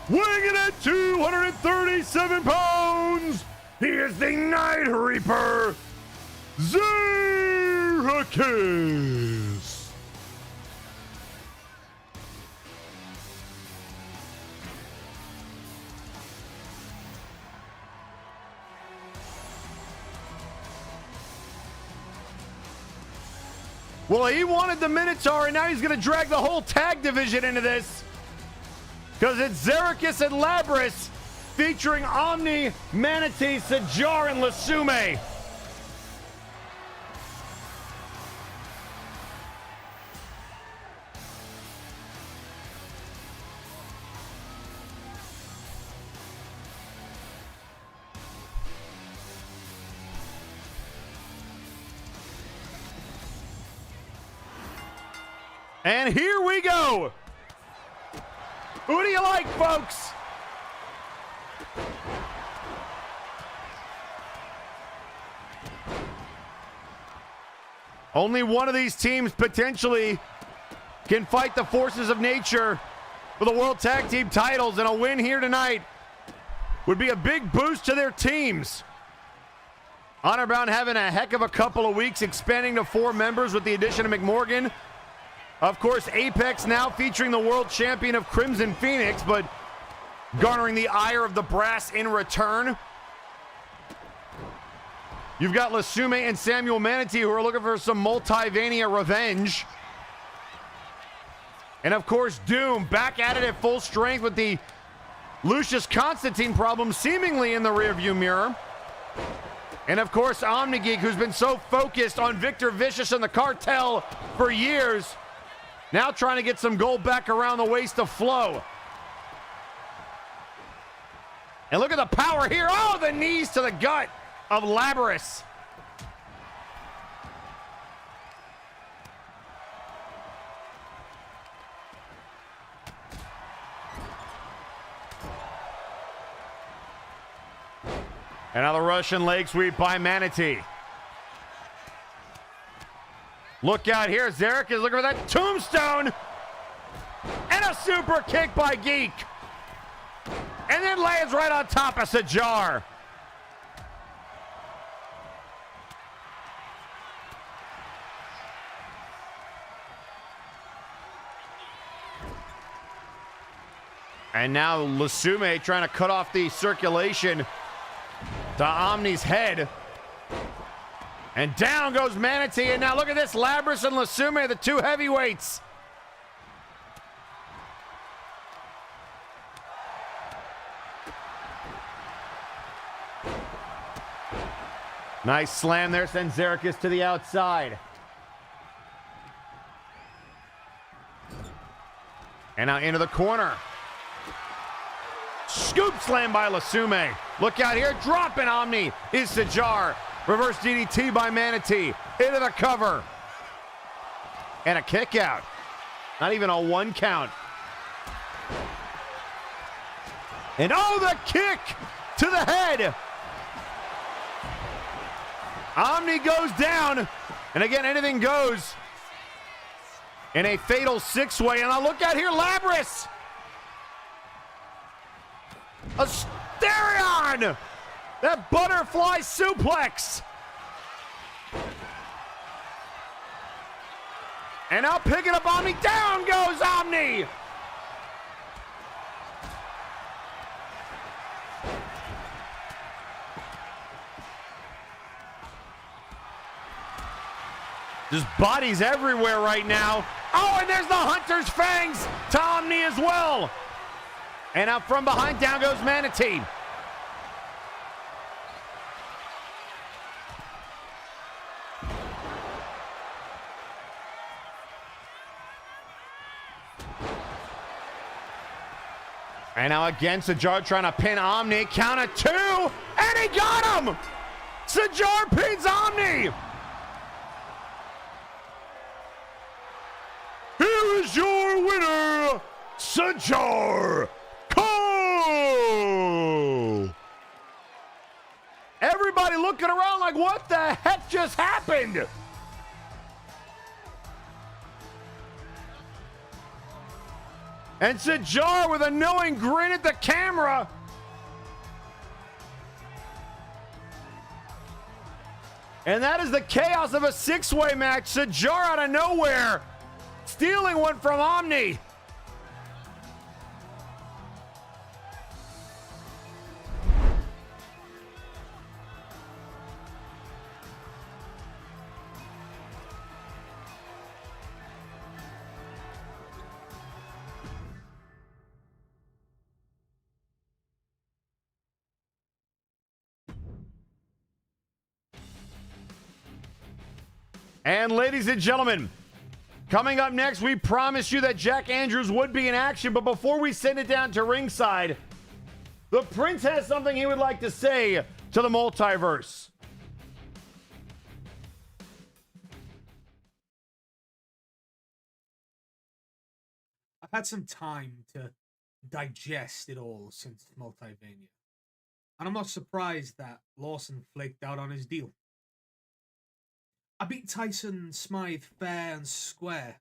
weighing in at 237 pounds, he is the Night Reaper, Zeracus. Well, he wanted the Minotaur, and now he's going to drag the whole tag division into this. Because it's Zeracus and Labris featuring Omni, Manatee, Sajar, and Lasume. And here we go. Who do you like, folks? Only one of these teams potentially can fight the forces of nature for the World Tag Team titles, and a win here tonight would be a big boost to their teams. Honor Bound having a heck of a couple of weeks, expanding to 4 members with the addition of McMorgan. Of course, Apex now featuring the world champion of Crimson Phoenix, but garnering the ire of the brass in return. You've got Lasume and Samuel Manatee, who are looking for some Multivania revenge. And of course, Doom back at it at full strength with the Lucius Constantine problem seemingly in the rearview mirror. And of course, OmniGeek, who's been so focused on Victor Vicious and the cartel for years, now trying to get some gold back around the waist of Flo. And look at the power here. Oh, the knees to the gut of Labrys. And now the Russian leg sweep by Manatee. Look out here. Zarek is looking for that tombstone. And a super kick by Geek. And then lands right on top of Sajar. And now Lasume trying to cut off the circulation to Omni's head. And down goes Manatee. And now look at this. Labrys and Lasume, the 2 heavyweights. Nice slam there. Sends Zarek to the outside. And now into the corner. Scoop slam by Lasume. Look out here. Dropping Omni is Sajar. Reverse DDT by Manatee. Into the cover. And a kick out. Not even a 1 count. And oh, the kick to the head. Omni goes down. And again, anything goes in a fatal 6-way. And now look out here, Labrys. Asterion! That butterfly suplex! And now picking up Omni. Down goes Omni! Just bodies everywhere right now. Oh, and there's the Hunter's Fangs to Omni as well. And out from behind, down goes Manatee. And now again, Sajar trying to pin Omni. Count of 2, and he got him! Sajar pins Omni! Here is your winner, Sajar Cole! Everybody looking around like, what the heck just happened? And Sajar with a knowing grin at the camera. And that is the chaos of a 6-way match. Sajar out of nowhere, stealing one from Omni. And ladies and gentlemen, coming up next, we promised you that Jack Andrews would be in action, but before we send it down to ringside, the Prince has something he would like to say to the Multiverse. I've had some time to digest it all since Multivania. And I'm not surprised that Lawson flaked out on his deal. I beat Tyson Smythe fair and square.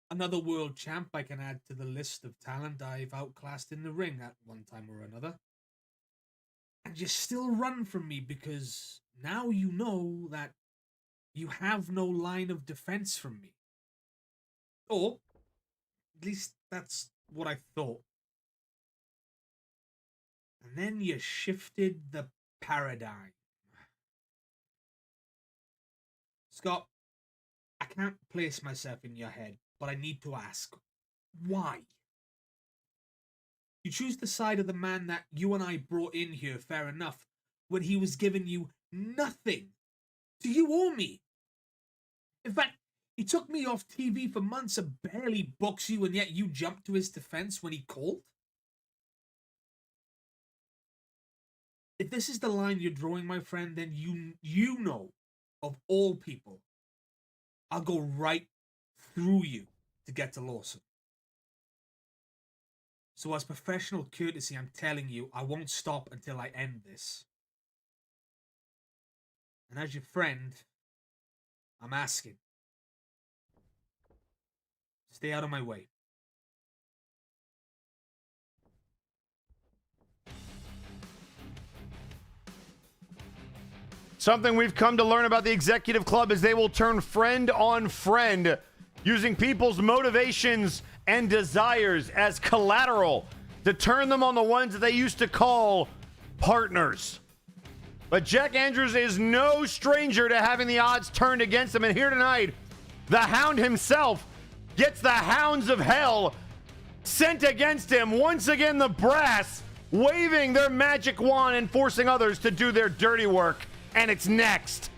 Another world champ I can add to the list of talent I've outclassed in the ring at one time or another. And you still run from me because now you know that you have no line of defense from me. Or, at least that's what I thought. And then you shifted the paradigm. Scott, I can't place myself in your head, but I need to ask, why? You choose the side of the man that you and I brought in here, fair enough, when he was giving you nothing to you or me. In fact, he took me off TV for months and barely books you, and yet you jumped to his defense when he called? If this is the line you're drawing, my friend, then you know, of all people, I'll go right through you to get to Lawson. So as professional courtesy, I'm telling you, I won't stop until I end this. And as your friend, I'm asking, stay out of my way. Something we've come to learn about the Executive Club is they will turn friend on friend, using people's motivations and desires as collateral to turn them on the ones that they used to call partners. But Jack Andrews is no stranger to having the odds turned against him, and here tonight, the Hound himself gets the hounds of hell sent against him. Once again, the brass waving their magic wand and forcing others to do their dirty work. And it's next.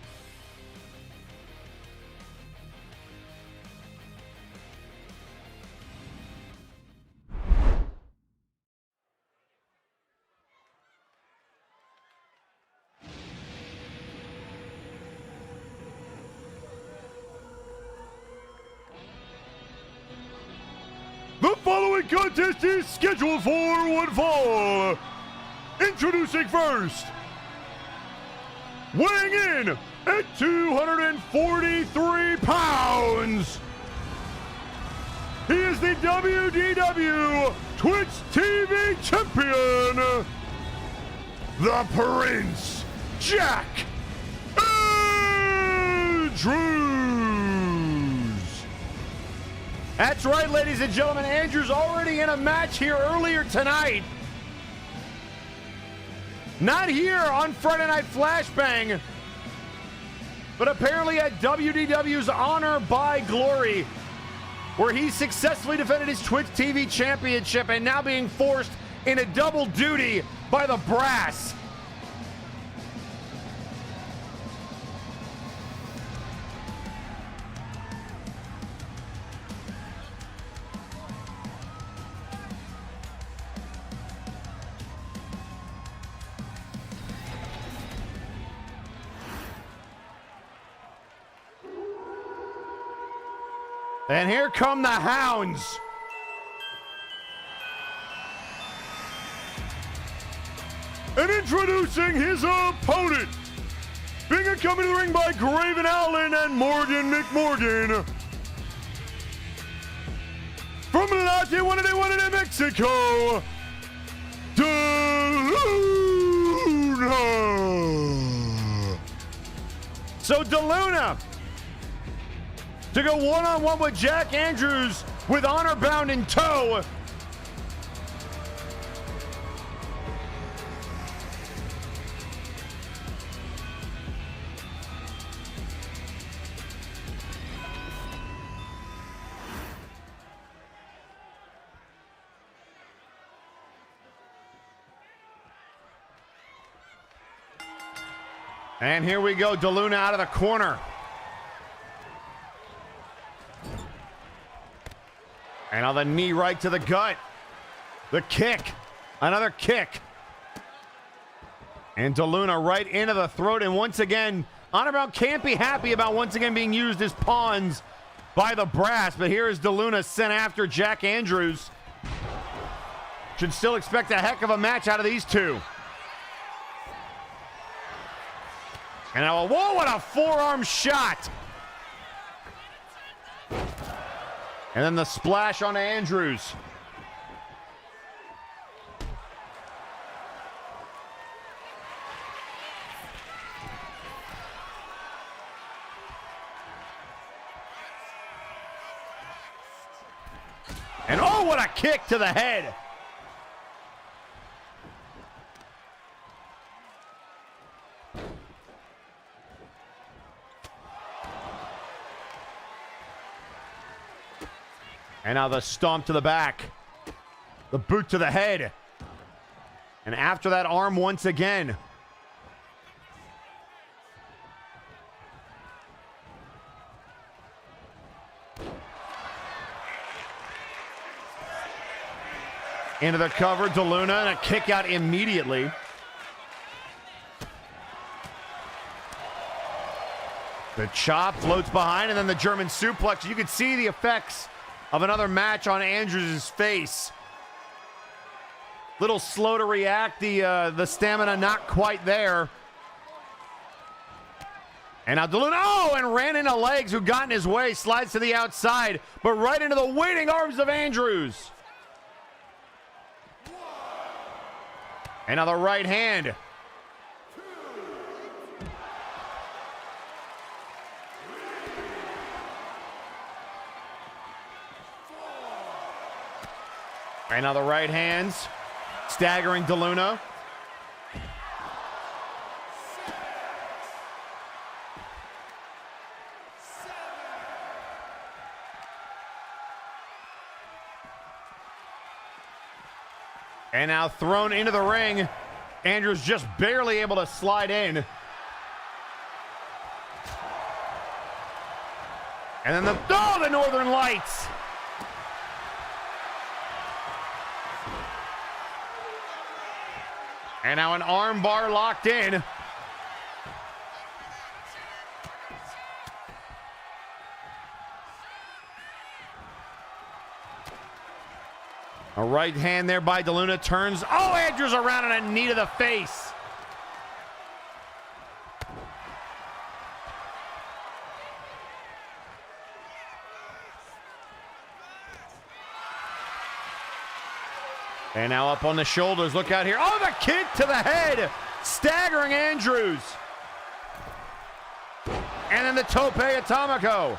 The following contest is scheduled for one fall. Introducing first, weighing in at 243 pounds, he is the WDW Twitch TV champion, the Prince, Jack Andrews. That's right, ladies and gentlemen. Andrews already in a match here earlier tonight. Not here on Friday Night Flashbang, but apparently at WDW's Honor by Glory, where he successfully defended his Twitch TV championship and now being forced into double duty by the brass. And here come the Hounds. And introducing his opponent, being accompanied to the ring by Graven Allen and Morgan McMorgan. From Latte, Mexico, DeLuna. So DeLuna to go one-on-one with Jack Andrews with Honor bound in tow. And here we go, DeLuna out of the corner. And now the knee right to the gut. The kick. Another kick. And DeLuna right into the throat. And once again, Underground can't be happy about once again being used as pawns by the Brass. But here is DeLuna sent after Jack Andrews. Should still expect a heck of a match out of these two. And now, whoa, what a forearm shot. And then the splash on Andrews. And oh, what a kick to the head. And now the stomp to the back. The boot to the head. And after that, arm once again. Into the cover, DeLuna, and a kick out immediately. The chop floats behind, and then the German suplex. You can see the effects of another match on Andrews' face. Little slow to react, the stamina not quite there. And now DeLuna, oh, and ran into legs who got in his way, slides to the outside, but right into the waiting arms of Andrews. And now the right hand. And now the right hands, staggering DeLuna. And now thrown into the ring. Andrews just barely able to slide in. And then the Northern Lights. And now an arm bar locked in. A right hand there by DeLuna turns. Oh, Andrews around on a knee to the face. And now up on the shoulders. Look out here. Oh, the kick to the head. Staggering Andrews. And then the tope atomico.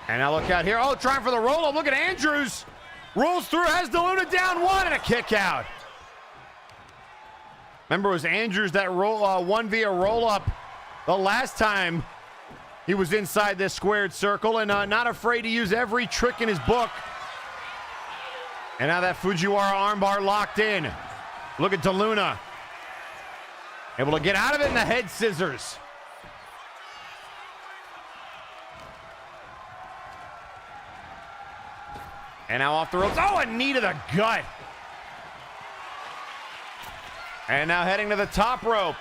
And now look out here. Oh, trying for the roll-up. Look at Andrews. Rolls through, has DeLuna down one, and a kick out. Remember, it was Andrews that won via roll-up the last time he was inside this squared circle, and not afraid to use every trick in his book. And now that Fujiwara armbar locked in. Look at DeLuna. Able to get out of it in the head scissors. And now off the ropes. Oh, a knee to the gut. And now heading to the top rope.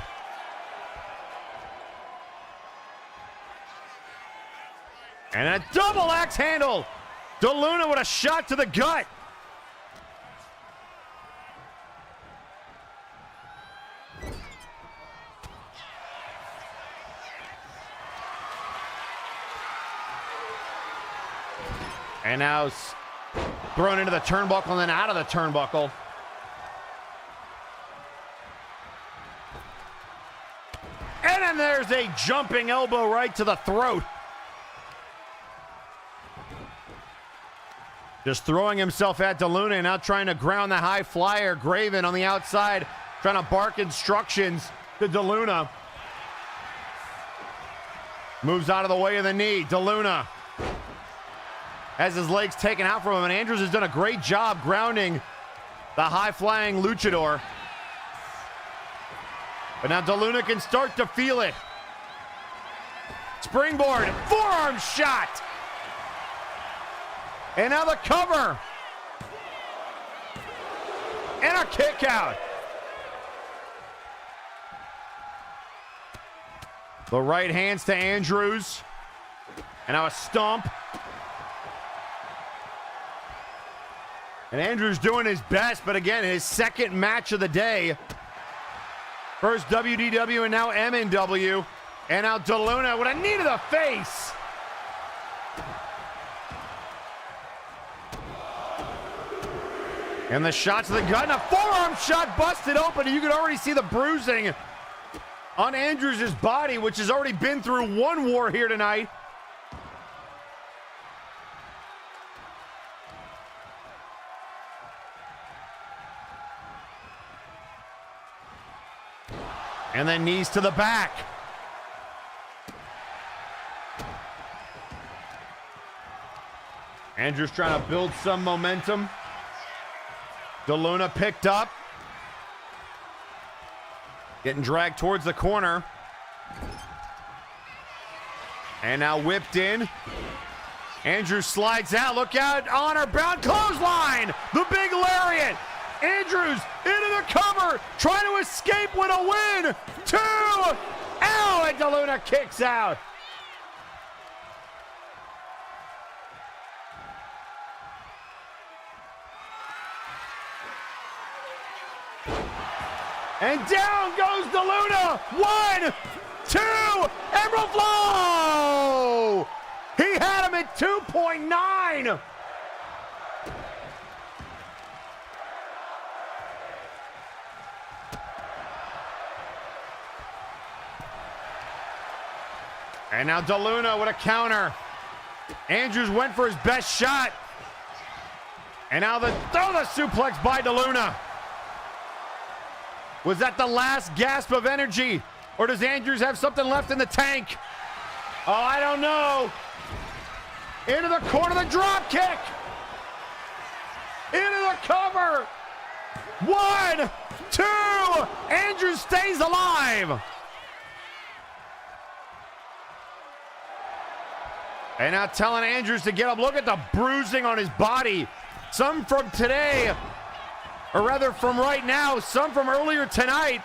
And a double axe handle. DeLuna with a shot to the gut. And now thrown into the turnbuckle and then out of the turnbuckle. And then there's a jumping elbow right to the throat. Just throwing himself at DeLuna and now trying to ground the high flyer. Graven on the outside, trying to bark instructions to DeLuna. Moves out of the way of the knee. DeLuna has his legs taken out from him, and Andrews has done a great job grounding the high-flying luchador. But now DeLuna can start to feel it. Springboard, forearm shot. And now the cover. And a kick out. The right hands to Andrews. And now a stomp. And Andrews doing his best, but again, his second match of the day. First WDW and now MNW. And now DeLuna with a knee to the face. And the shot to the gut, and a forearm shot busted open. You can already see the bruising on Andrews' body, which has already been through one war here tonight. And then knees to the back. Andrews trying to build some momentum. DeLuna picked up. Getting dragged towards the corner. And now whipped in. Andrews slides out. Look out. Honor bound clothesline. The big lariat. Andrews into the cover. Trying to escape with a win. 2. Ow! And DeLuna kicks out. And down goes DeLuna. 1, 2, Emerald Flow! He had him at 2.9. And now DeLuna with a counter. Andrews went for his best shot. And now the suplex by DeLuna. Was that the last gasp of energy? Or does Andrews have something left in the tank? Oh, I don't know. Into the corner, the drop kick. Into the cover. 1, 2. Andrews stays alive. And now telling Andrews to get up. Look at the bruising on his body. Some from today. Or rather from right now, some from earlier tonight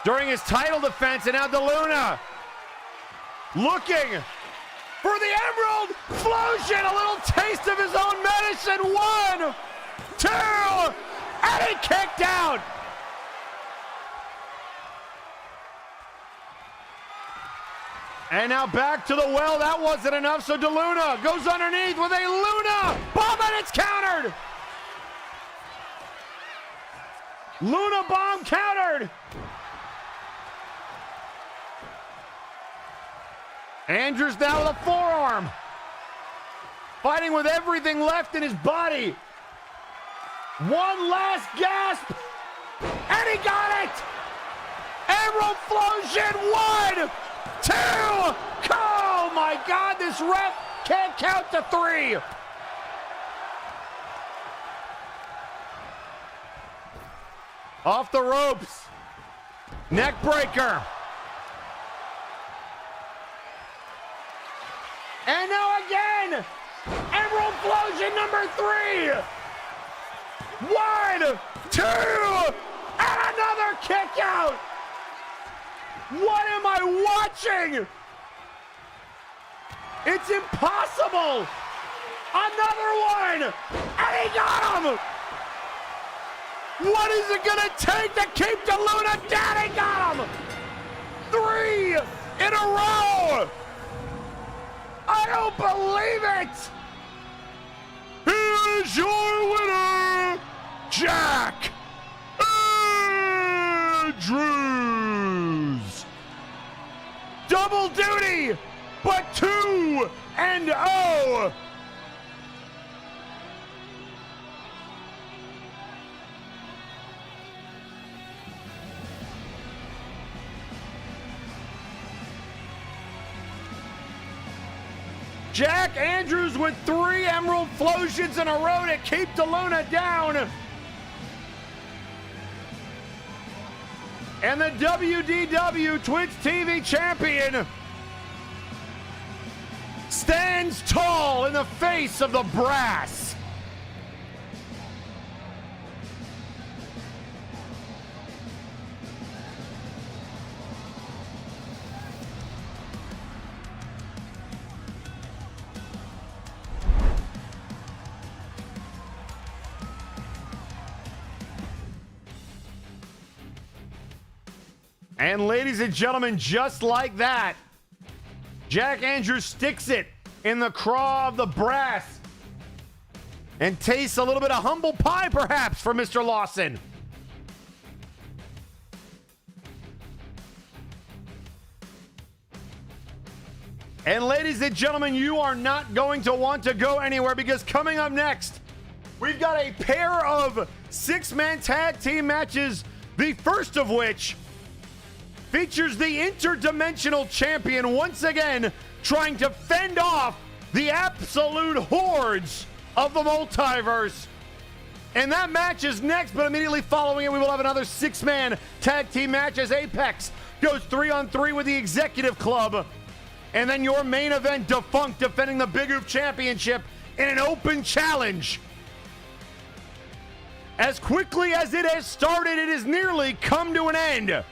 during his title defense. And now DeLuna looking for the Emerald Explosion. A little taste of his own medicine. 1, 2, and he kicked out. And now back to the well. That wasn't enough, so DeLuna goes underneath with a Luna bomb, and it's countered. Luna bomb countered. Andrews now with a forearm. Fighting with everything left in his body. One last gasp. And he got it. Emerald Explosion. 1, 2. Oh my God, this ref can't count to 3. Off the ropes. Neck breaker. And now again. Emerald Explosion number 3. 1, 2. And another kick out. What am I watching? It's impossible. Another one. And he got him. What is it going to take to keep DeLuna down? He got him! 3 in a row! I don't believe it! Here's your winner, Jack Andrews! Double duty, but 2-0! Jack Andrews with 3 Emerald Flosions in a row to keep DeLuna down. And the WDW Twitch TV champion stands tall in the face of the brass. And ladies and gentlemen, just like that, Jack Andrews sticks it in the craw of the brass and tastes a little bit of humble pie, perhaps, for Mr. Lawson. And ladies and gentlemen, you are not going to want to go anywhere, because coming up next, we've got a pair of 6-man tag team matches, the first of which features the interdimensional champion once again trying to fend off the absolute hordes of the multiverse. And that match is next, but immediately following it, we will have another 6-man tag team match as Apex goes 3-on-3 with the Executive Club. And then your main event, Defunct, defending the Big Oof Championship in an open challenge. As quickly as it has started, it has nearly come to an end.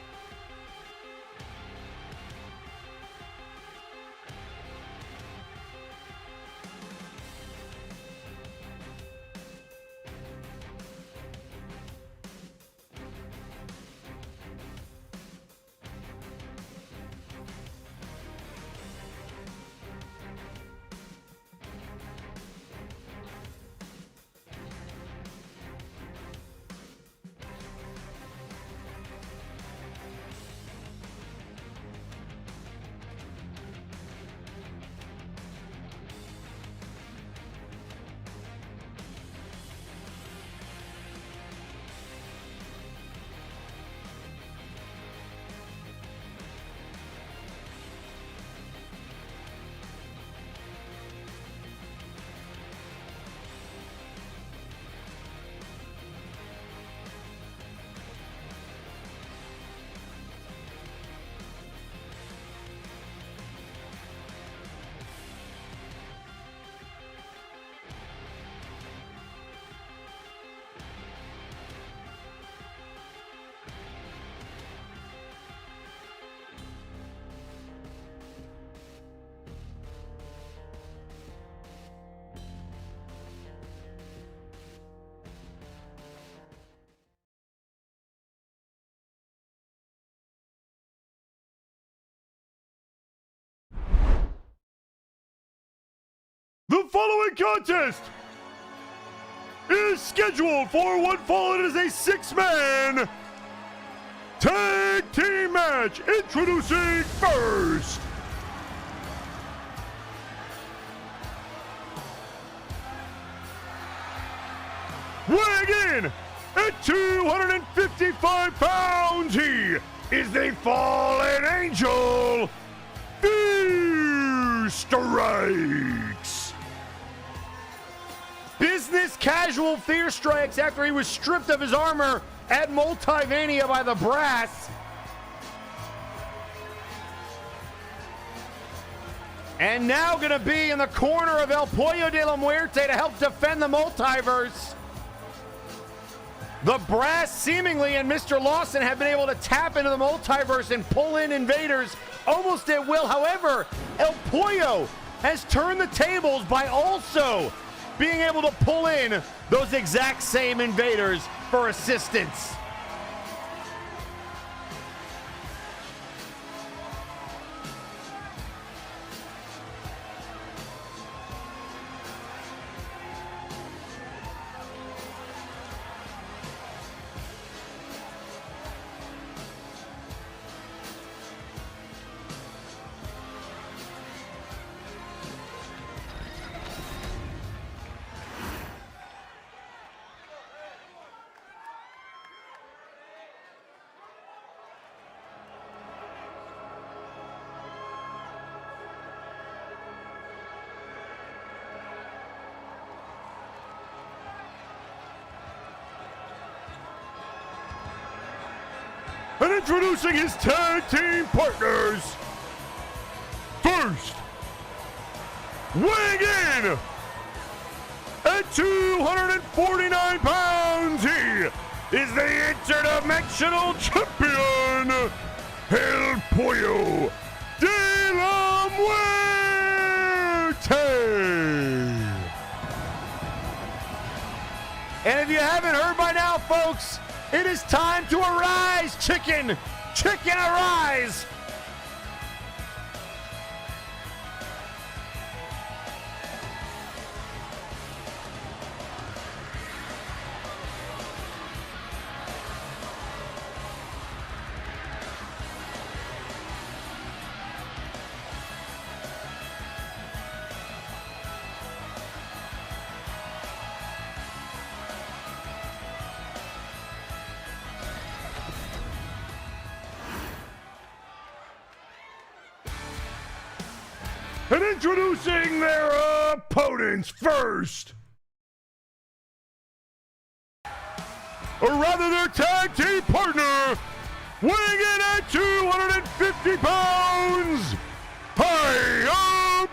The following contest is scheduled for what followed as a 6-man tag team match. Introducing first, weighing in at 255 pounds, he is the fallen angel, Fear Strikes. Business casual Fear Strikes after he was stripped of his armor at Multivania by the Brass. And now going to be in the corner of El Pollo de la Muerte to help defend the Multiverse. The Brass seemingly and Mr. Lawson have been able to tap into the Multiverse and pull in invaders almost at will. However, El Pollo has turned the tables by also being able to pull in those exact same invaders for assistance. And introducing his tag team partners. First, weighing in at 249 pounds, he is the interdimensional champion, El Pollo de la Muerte. And if you haven't heard by now, folks, it is time to arise, chicken! Chicken, arise! And introducing their opponents first. Or rather their tag team partner, weighing in at 250 pounds, Hayabusa.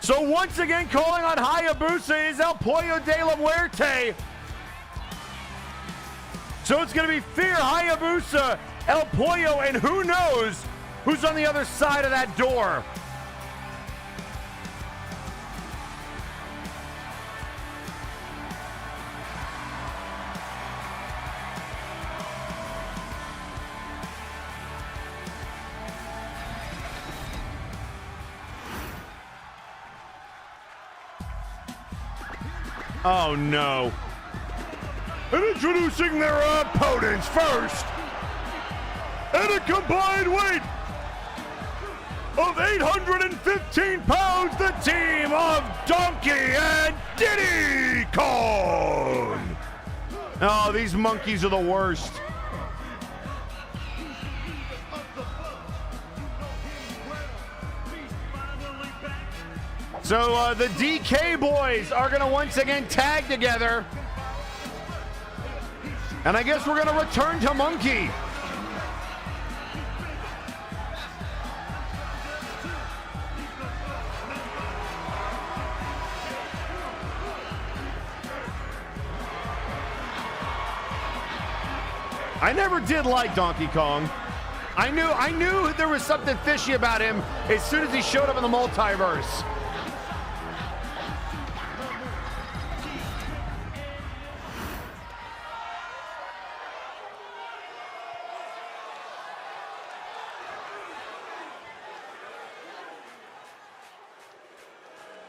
So once again, calling on Hayabusa is El Pollo de la Muerte. So it's going to be Fear, Hayabusa, El Pollo, and who knows who's on the other side of that door. Oh no. And introducing their opponents first, at a combined weight of 815 pounds, the team of Donkey and Diddy Kong. Oh, these monkeys are the worst. So the DK boys are going to once again tag together. And I guess we're going to return to Monkey. I never did like Donkey Kong. I knew there was something fishy about him as soon as he showed up in the multiverse.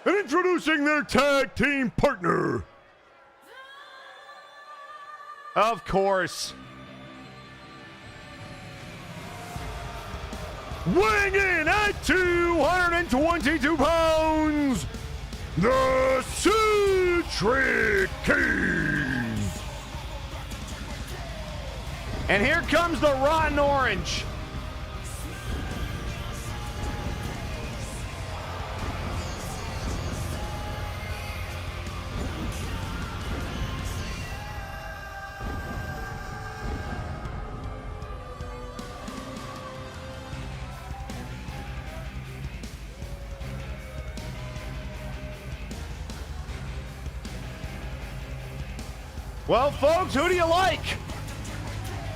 And introducing their tag team partner. Of course. Weighing in at 222 pounds, the Citric King. And here comes the Rotten Orange. Well, folks, who do you like?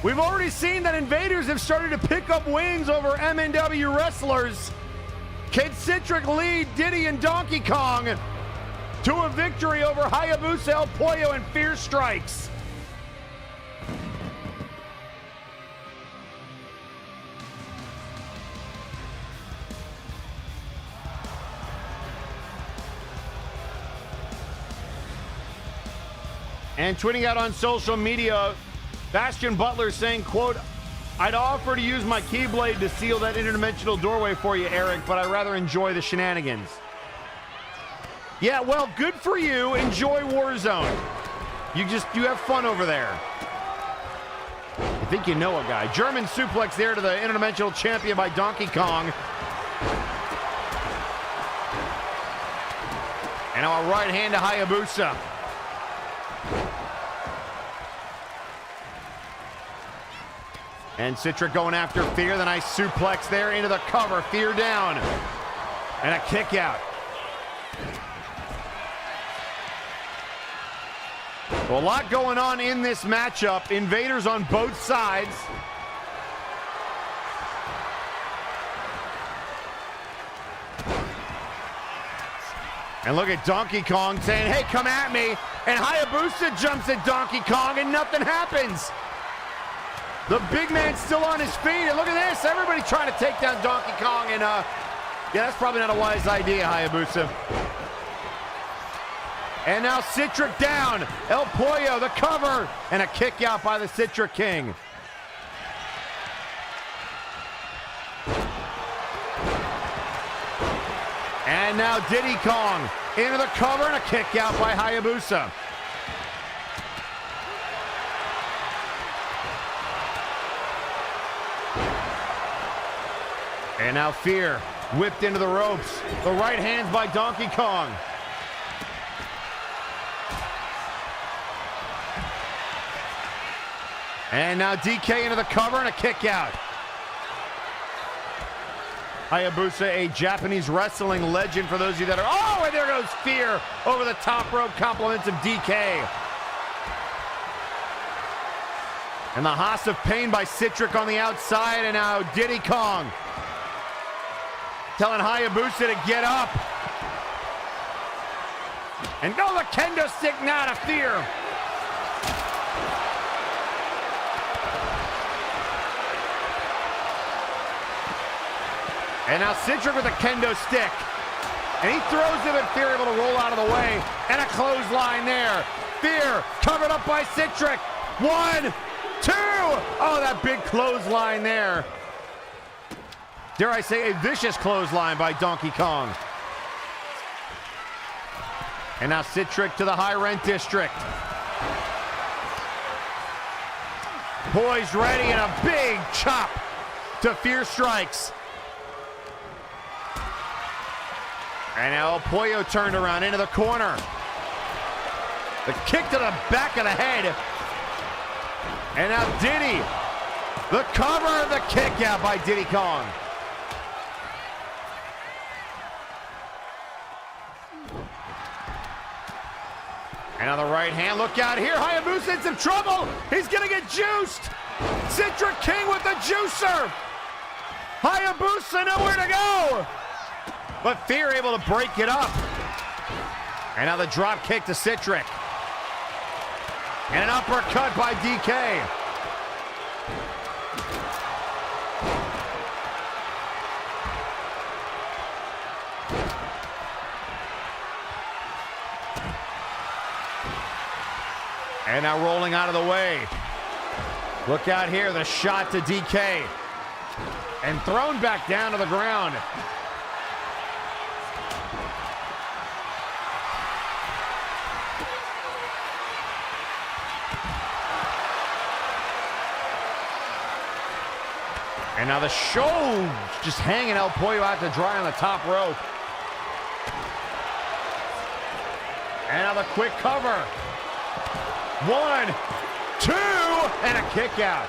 We've already seen that Invaders have started to pick up wins over MNW wrestlers. Kid Citric lead Diddy and Donkey Kong to a victory over Hayabusa, El Pollo, and Fear Strikes. And tweeting out on social media, Bastion Butler saying, quote, "I'd offer to use my Keyblade to seal that interdimensional doorway for you, Eric, but I'd rather enjoy the shenanigans." Yeah, well, good for you. Enjoy Warzone. You have fun over there. I think you know a guy. German suplex there to the interdimensional champion by Donkey Kong. And now a right hand to Hayabusa. And Citric going after Fear. The nice suplex there into the cover. Fear down. And a kick out. So a lot going on in this matchup. Invaders on both sides. And look at Donkey Kong saying, hey, come at me. And Hayabusa jumps at Donkey Kong and nothing happens. The big man's still on his feet. And look at this. Everybody trying to take down Donkey Kong. And, yeah, that's probably not a wise idea, Hayabusa. And now Citric down. El Pollo, the cover. And a kick out by the Citric King. And now Diddy Kong into the cover and a kick out by Hayabusa. And now Fear whipped into the ropes. The right hands by Donkey Kong. And now DK into the cover and a kick out. Hayabusa, a Japanese wrestling legend for those of you that are... Oh, and there goes Fear over the top rope, compliments of DK. And the House of Pain by Citric on the outside, and now Diddy Kong telling Hayabusa to get up. And go the kendo stick now to Fear. And now Citric with a kendo stick. And he throws him and Fear able to roll out of the way. And a clothesline there. Fear covered up by Citric. 1, 2. Oh, that big clothesline there. Dare I say a vicious clothesline by Donkey Kong. And now Citric to the high rent district. Poised, ready, and a big chop to Fear strikes. And now El Pollo turned around into the corner. The kick to the back of the head. And now Diddy. The cover, the kick out by Diddy Kong. And on the right hand, look out here. Hayabusa in some trouble. He's going to get juiced. Citric King with the juicer. Hayabusa nowhere to go. But Fear able to break it up. And now the drop kick to Citric. And an uppercut by DK. And now rolling out of the way. Look out here, the shot to DK. And thrown back down to the ground. And now the show just hanging El Pollo out to dry on the top rope. And now the quick cover. 1, 2, and a kick out.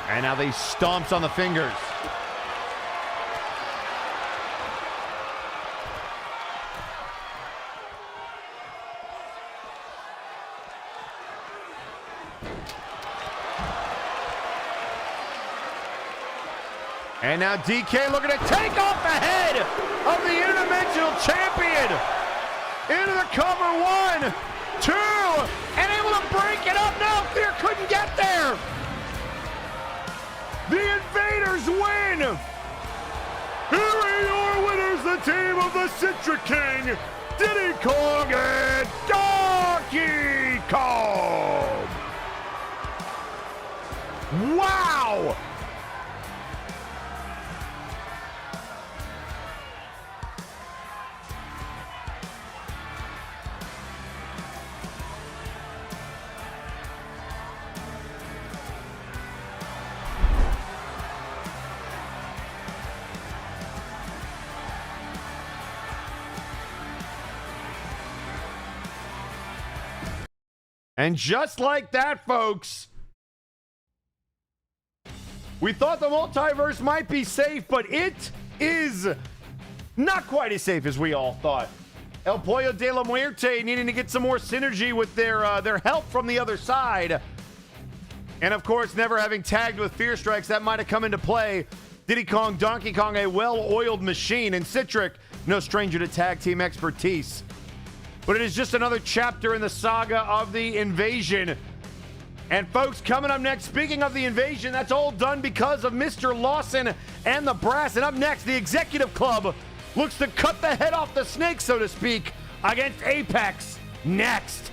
And now these stomps on the fingers. And now DK looking to take off the head of the interdimensional champion. Into the cover, 1, 2, and able to break it up. No, Fear couldn't get there. The Invaders win! Here are your winners, the team of the Citric King, Diddy Kong and Donkey Kong! Wow! And just like that, folks, we thought the multiverse might be safe, but it is not quite as safe as we all thought. El Pollo de la Muerte needing to get some more synergy with their help from the other side. And of course, never having tagged with Fear Strikes, that might have come into play. Diddy Kong, Donkey Kong, a well-oiled machine. And Citric, no stranger to tag team expertise. But it is just another chapter in the saga of the invasion. And folks, coming up next, speaking of the invasion, that's all done because of Mr. Lawson and the Brass. And up next, the Executive Club looks to cut the head off the snake, so to speak, against Apex next.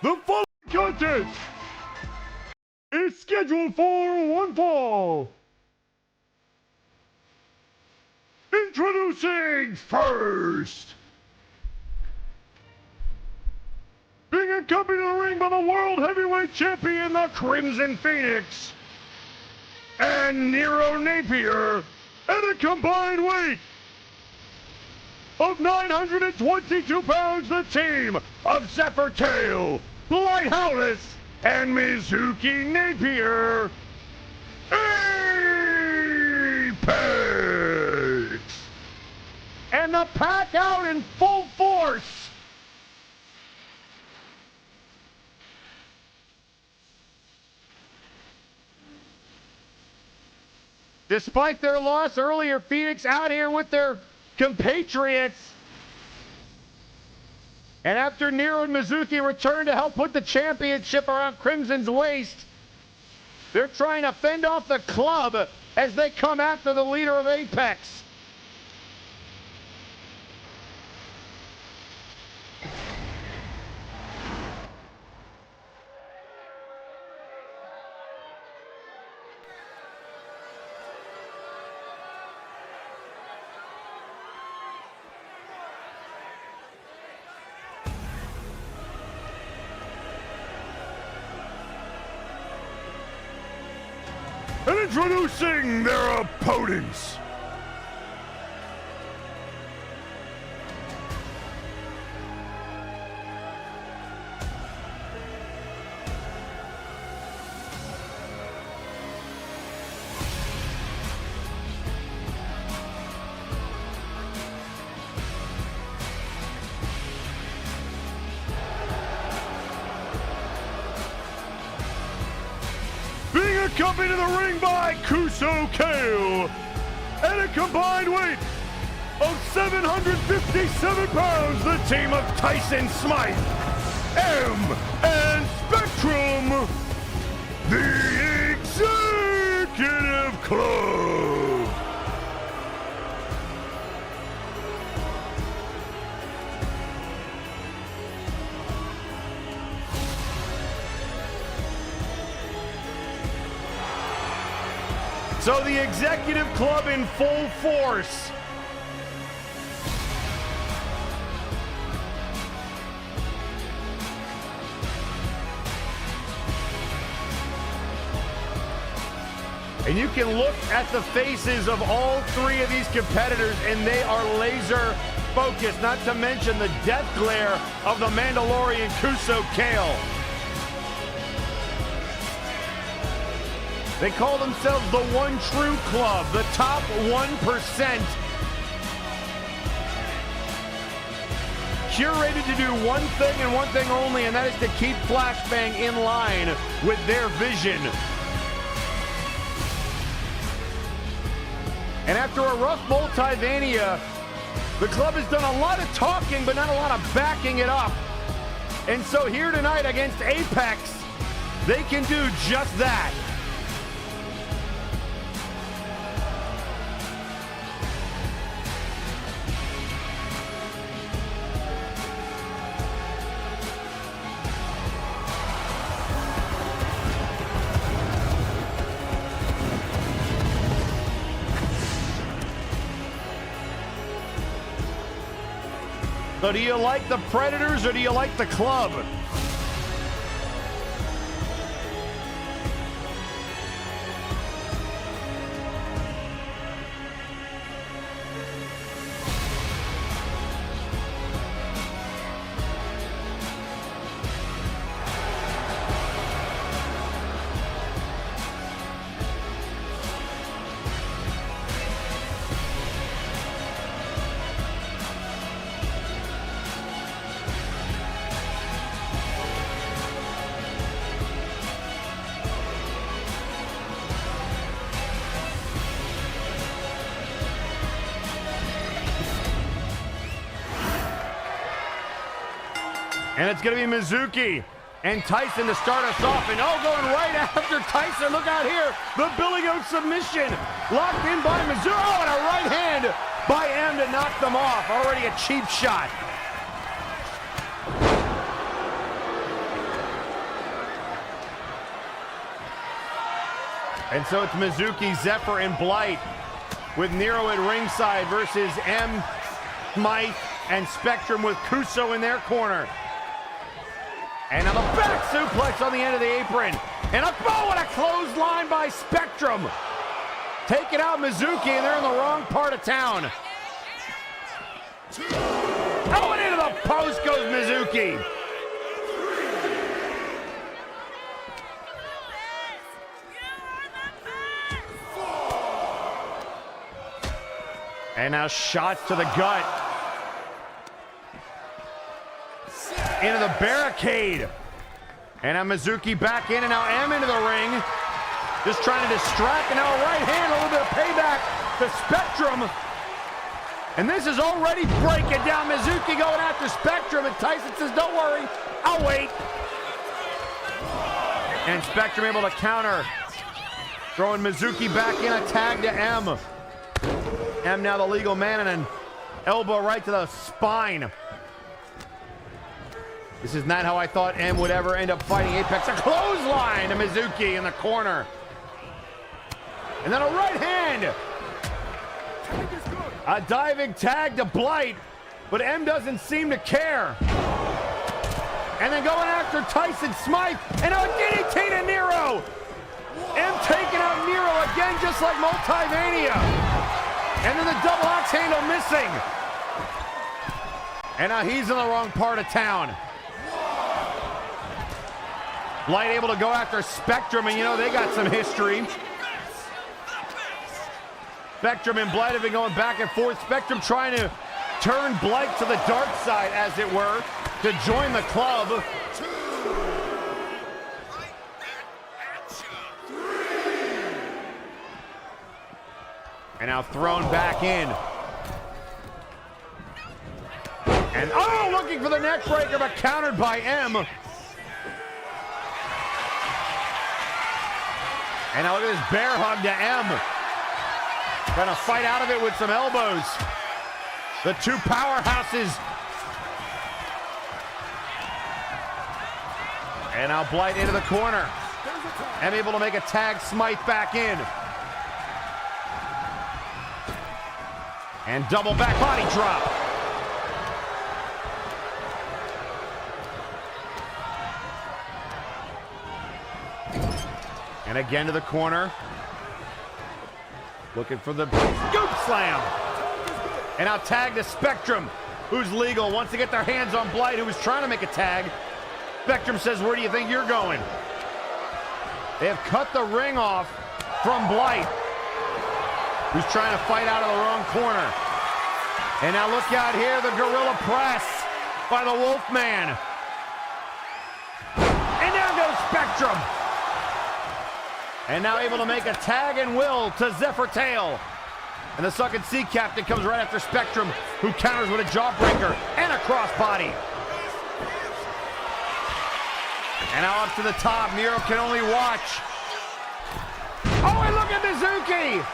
The following contest is scheduled for one fall. Introducing first, being accompanied to the ring by the World Heavyweight Champion, the Crimson Phoenix, and Nero Napier, at a combined weight of 922 pounds, the team of Zephyr Tail, Light Howless, and Mizuki Napier, Apex! And the pack out in full force! Despite their loss earlier, Phoenix out here with their compatriots. And after Nero and Mizuki return to help put the championship around Crimson's waist, they're trying to fend off the club as they come after the leader of Apex. And introducing their opponents. Being accompanied to the ring by Kuso Kale, at a combined weight of 757 pounds, the team of Tyson Smythe, M, and Spectrum, the Executive Club. So the Executive Club in full force. And you can look at the faces of all three of these competitors and they are laser focused, not to mention the death glare of the Mandalorian Kuso Kale. They call themselves the One True Club, the top 1%. Curated to do one thing and one thing only, and that is to keep Flashbang in line with their vision. And after a rough Multivania, the club has done a lot of talking, but not a lot of backing it up. And so here tonight against Apex, they can do just that. So do you like the Predators or do you like the club? And it's going to be Mizuki and Tyson to start us off. And going right after Tyson. Look out here. The Billy Goat submission. Locked in by Mizuki. And a right hand by M to knock them off. Already a cheap shot. And so it's Mizuki, Zephyr, and Blight with Nero at ringside versus M, Smythe, and Spectrum with Kuso in their corner. And on the back suplex on the end of the apron. And a clothesline by Spectrum. Taking out Mizuki, and they're in the wrong part of town. And into the post goes Mizuki. And now shots to the gut. Into the barricade. And now Mizuki back in, and now M into the ring. Just trying to distract, and now a right hand, a little bit of payback to Spectrum. And this is already breaking down. Mizuki going after Spectrum, and Tyson says, don't worry, I'll wait. And Spectrum able to counter. Throwing Mizuki back in, a tag to M. M now the legal man, and an elbow right to the spine. This is not how I thought M would ever end up fighting Apex. A clothesline to Mizuki in the corner. And then a right hand. A diving tag to Blight, but M doesn't seem to care. And then going after Tyson Smythe, and a DDT to Nero. M taking out Nero again, just like Multivania. And then the double axe handle missing. And now he's in the wrong part of town. Blight able to go after Spectrum, and you know they got some history. Spectrum and Blight have been going back and forth. Spectrum trying to turn Blight to the dark side, as it were, to join the club. And now thrown back in. And looking for the neck breaker, but countered by M. And now look at this bear hug to M. Trying to fight out of it with some elbows. The two powerhouses. And now Blight into the corner. M able to make a tag, Smythe back in. And double back body drop. And again to the corner. Looking for the scoop slam. And now tag to Spectrum, who's legal. Wants to get their hands on Blight, who was trying to make a tag. Spectrum says, where do you think you're going? They have cut the ring off from Blight, who's trying to fight out of the wrong corner. And now look out here, the gorilla press by the Wolfman. And down goes Spectrum. And now able to make a tag and will to Zephyr Tail. And the Sucking Sea Captain comes right after Spectrum, who counters with a jawbreaker and a crossbody. And now up to the top, Nero can only watch. Oh, and look at Mizuki!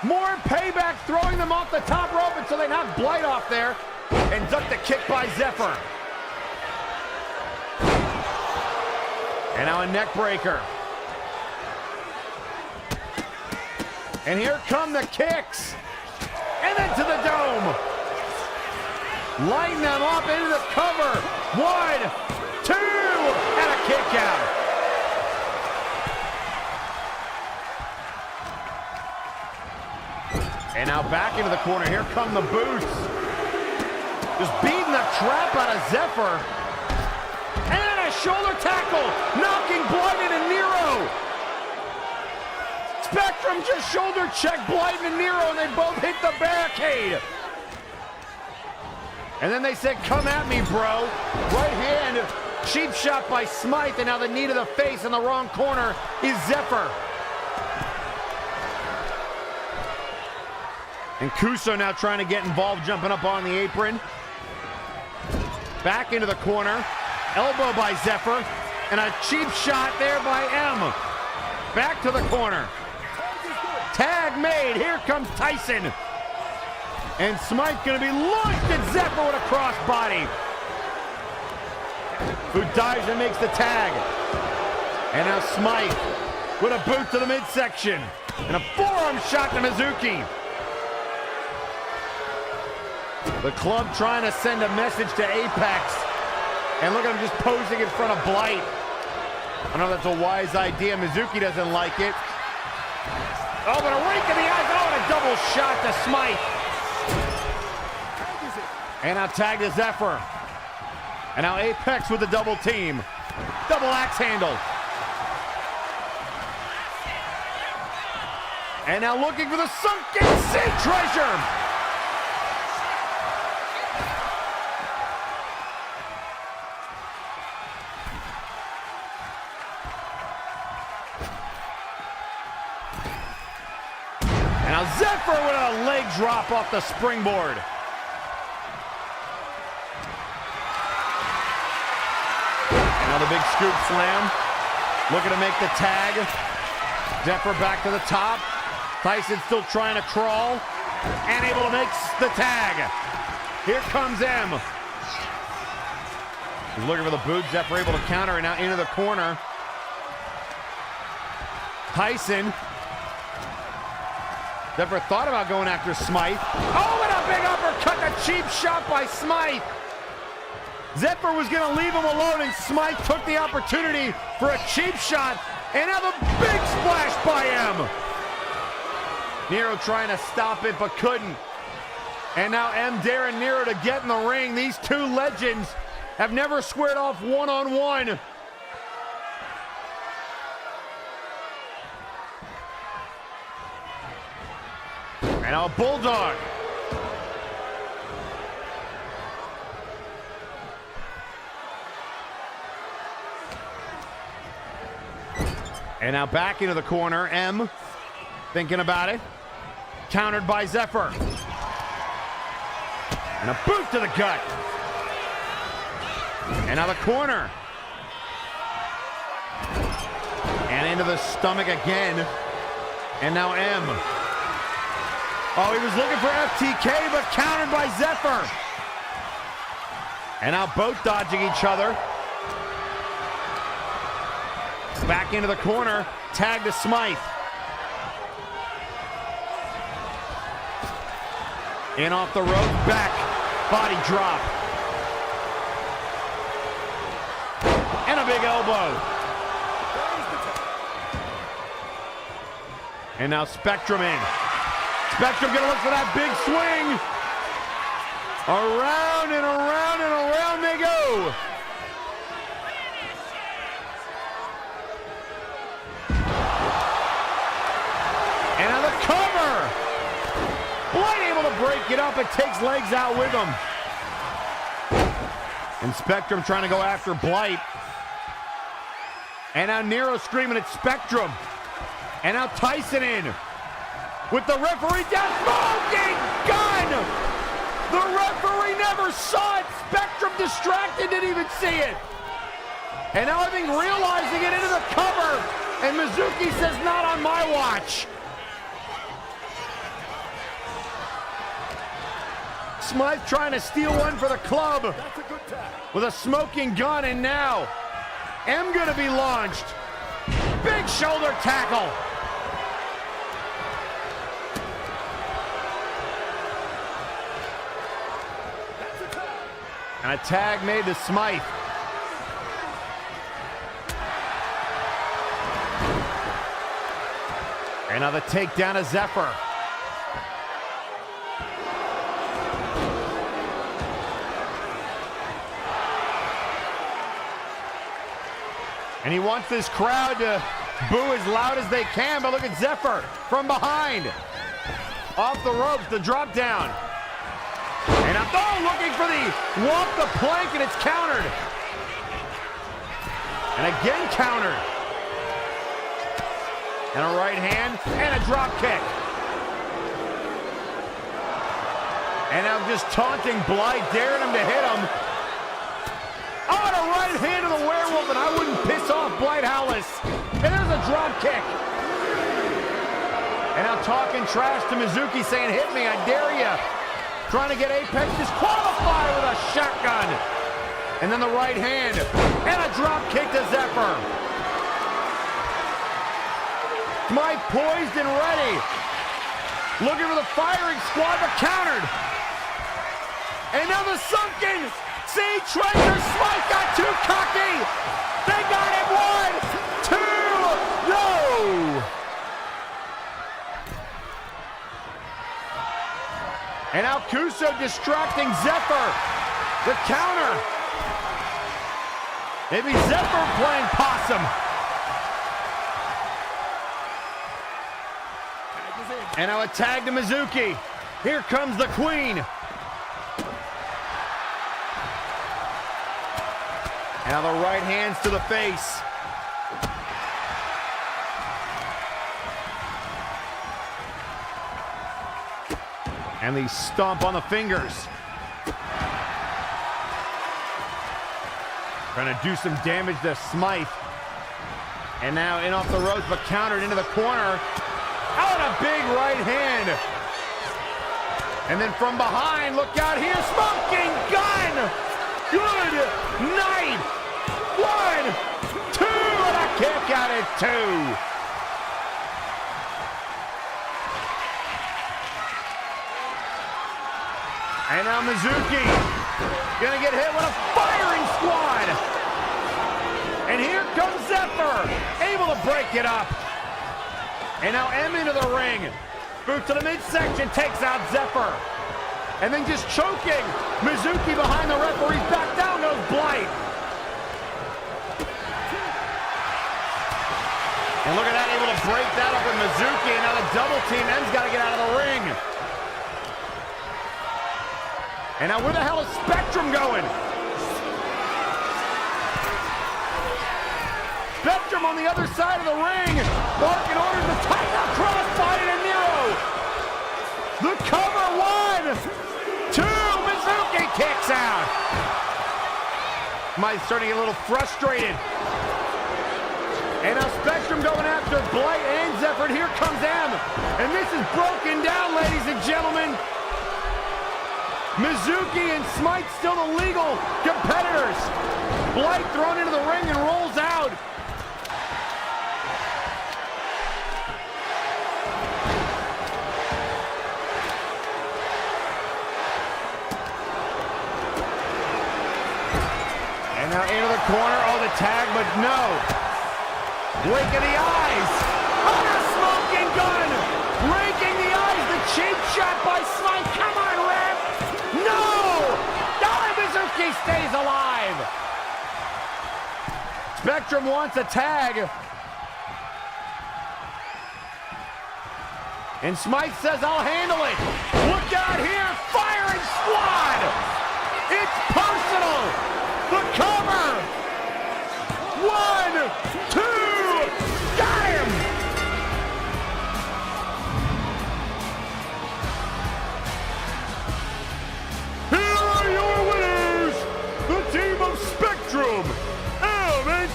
More payback, throwing them off the top rope until they knock Blight off there and duck the kick by Zephyr. And now a neck breaker. And here come the kicks. And then to the dome. Lighting them up into the cover. 1, 2, and a kick out. And now back into the corner. Here come the boots. Just beating the crap out of Zephyr. And then a shoulder tackle. Knocking Blight into Nero. Spectrum just shoulder checked Blight and Nero, and they both hit the barricade. And then they said, come at me, bro. Right hand, cheap shot by Smythe, and now the knee to the face in the wrong corner is Zephyr. And Kuso now trying to get involved, jumping up on the apron. Back into the corner. Elbow by Zephyr, and a cheap shot there by M. Back to the corner. Tag made. Here comes Tyson. And Smythe going to be launched at Zephyr with a crossbody. Who dives and makes the tag. And now Smythe with a boot to the midsection. And a forearm shot to Mizuki. The club trying to send a message to Apex. And look at him just posing in front of Blight. I know that's a wise idea. Mizuki doesn't like it. Oh, but a rake in the eyes. Oh, and a double shot to Smythe. And now tag to Zephyr. And now Apex with the double team. Double axe handle. And now looking for the Sunken Sea treasure. Now Zephyr with a leg drop off the springboard. And now the big scoop slam. Looking to make the tag. Zephyr back to the top. Tyson still trying to crawl. And able to make the tag. Here comes M. He's looking for the boot. Zephyr able to counter, and now into the corner. Tyson. Zephyr thought about going after Smythe. Oh, and a big uppercut, a cheap shot by Smythe. Zephyr was going to leave him alone, and Smythe took the opportunity for a cheap shot, and now the big splash by M. Nero trying to stop it, but couldn't. And now M daring Nero to get in the ring. These two legends have never squared off one-on-one. And now a bulldog. And now back into the corner. M thinking about it. Countered by Zephyr. And a boot to the gut. And now the corner. And into the stomach again. And now M. Oh, he was looking for FTK, but countered by Zephyr. And now both dodging each other. Back into the corner. Tag to Smythe. In off the rope. Back. Body drop. And a big elbow. And now Spectrum in. Spectrum gonna look for that big swing. Around and around and around they go. Smite able to break it up. It takes legs out with him. And Spectrum trying to go after Blight. And now Nero screaming at Spectrum. And now Tyson in. With the referee down. Smoking gun! The referee never saw it. Spectrum distracted, didn't even see it. And now I think realizing it into the cover. And Mizuki says, not on my watch. Smythe trying to steal one for the club with a smoking gun, and now M gonna be launched. Big shoulder tackle. And a tag made to Smythe. And now the takedown of Zephyr. And he wants this crowd to boo as loud as they can, but look at Zephyr from behind. Off the ropes, the drop down. And looking for the walk the plank, and it's countered. And again countered. And a right hand, and a drop kick. And now just taunting Blight, daring him to hit him. Oh, and a right hand to the werewolf, and I wouldn't piss off Blight Howlis. And there's a drop kick. And now talking trash to Mizuki, saying, hit me, I dare ya. Trying to get Apex disqualified with a shotgun. And then the right hand, and a drop kick to Zephyr. Smythe poised and ready. Looking for the firing squad, but countered. And now the sunken Sea Treasure. Smythe got too cocky. They got him. 1, 2, no. And now Kuso distracting Zephyr. The counter. Maybe Zephyr playing possum. And now a tag to Mizuki. Here comes the Queen. And now the right hands to the face. And the stomp on the fingers. Trying to do some damage to Smythe. And now in off the ropes, but countered into the corner. Out a big right hand. And then from behind, look out here, smoking gun. Good night. 1, 2, and a kick out at 2. And now Mizuki gonna get hit with a firing squad. And here comes Zephyr, able to break it up. And now M into the ring. Boot to the midsection, takes out Zephyr. And then just choking Mizuki behind the referee's back. Down goes Blight. And look at that, able to break that up with Mizuki. And now the double team, M's got to get out of the ring. And now where the hell is Spectrum going? Spectrum on the other side of the ring. Barking orders the title crossbody to Nero. The cover, 1, 2, Mizuki kicks out. Mike's starting to get a little frustrated. And now Spectrum going after Blight and Zephyr. Here comes M. And this is broken down, ladies and gentlemen. Mizuki and Smythe still the legal competitors. Blight thrown into the ring and rolls out. And now into the corner. Oh, the tag, but no. Blink of the eyes. On a smoking gun. Raking the eyes. The cheap shot by Smythe. Come on, Ref. No! Mizuki stays alive. Spectrum wants a tag. And Smythe says, I'll handle it. Look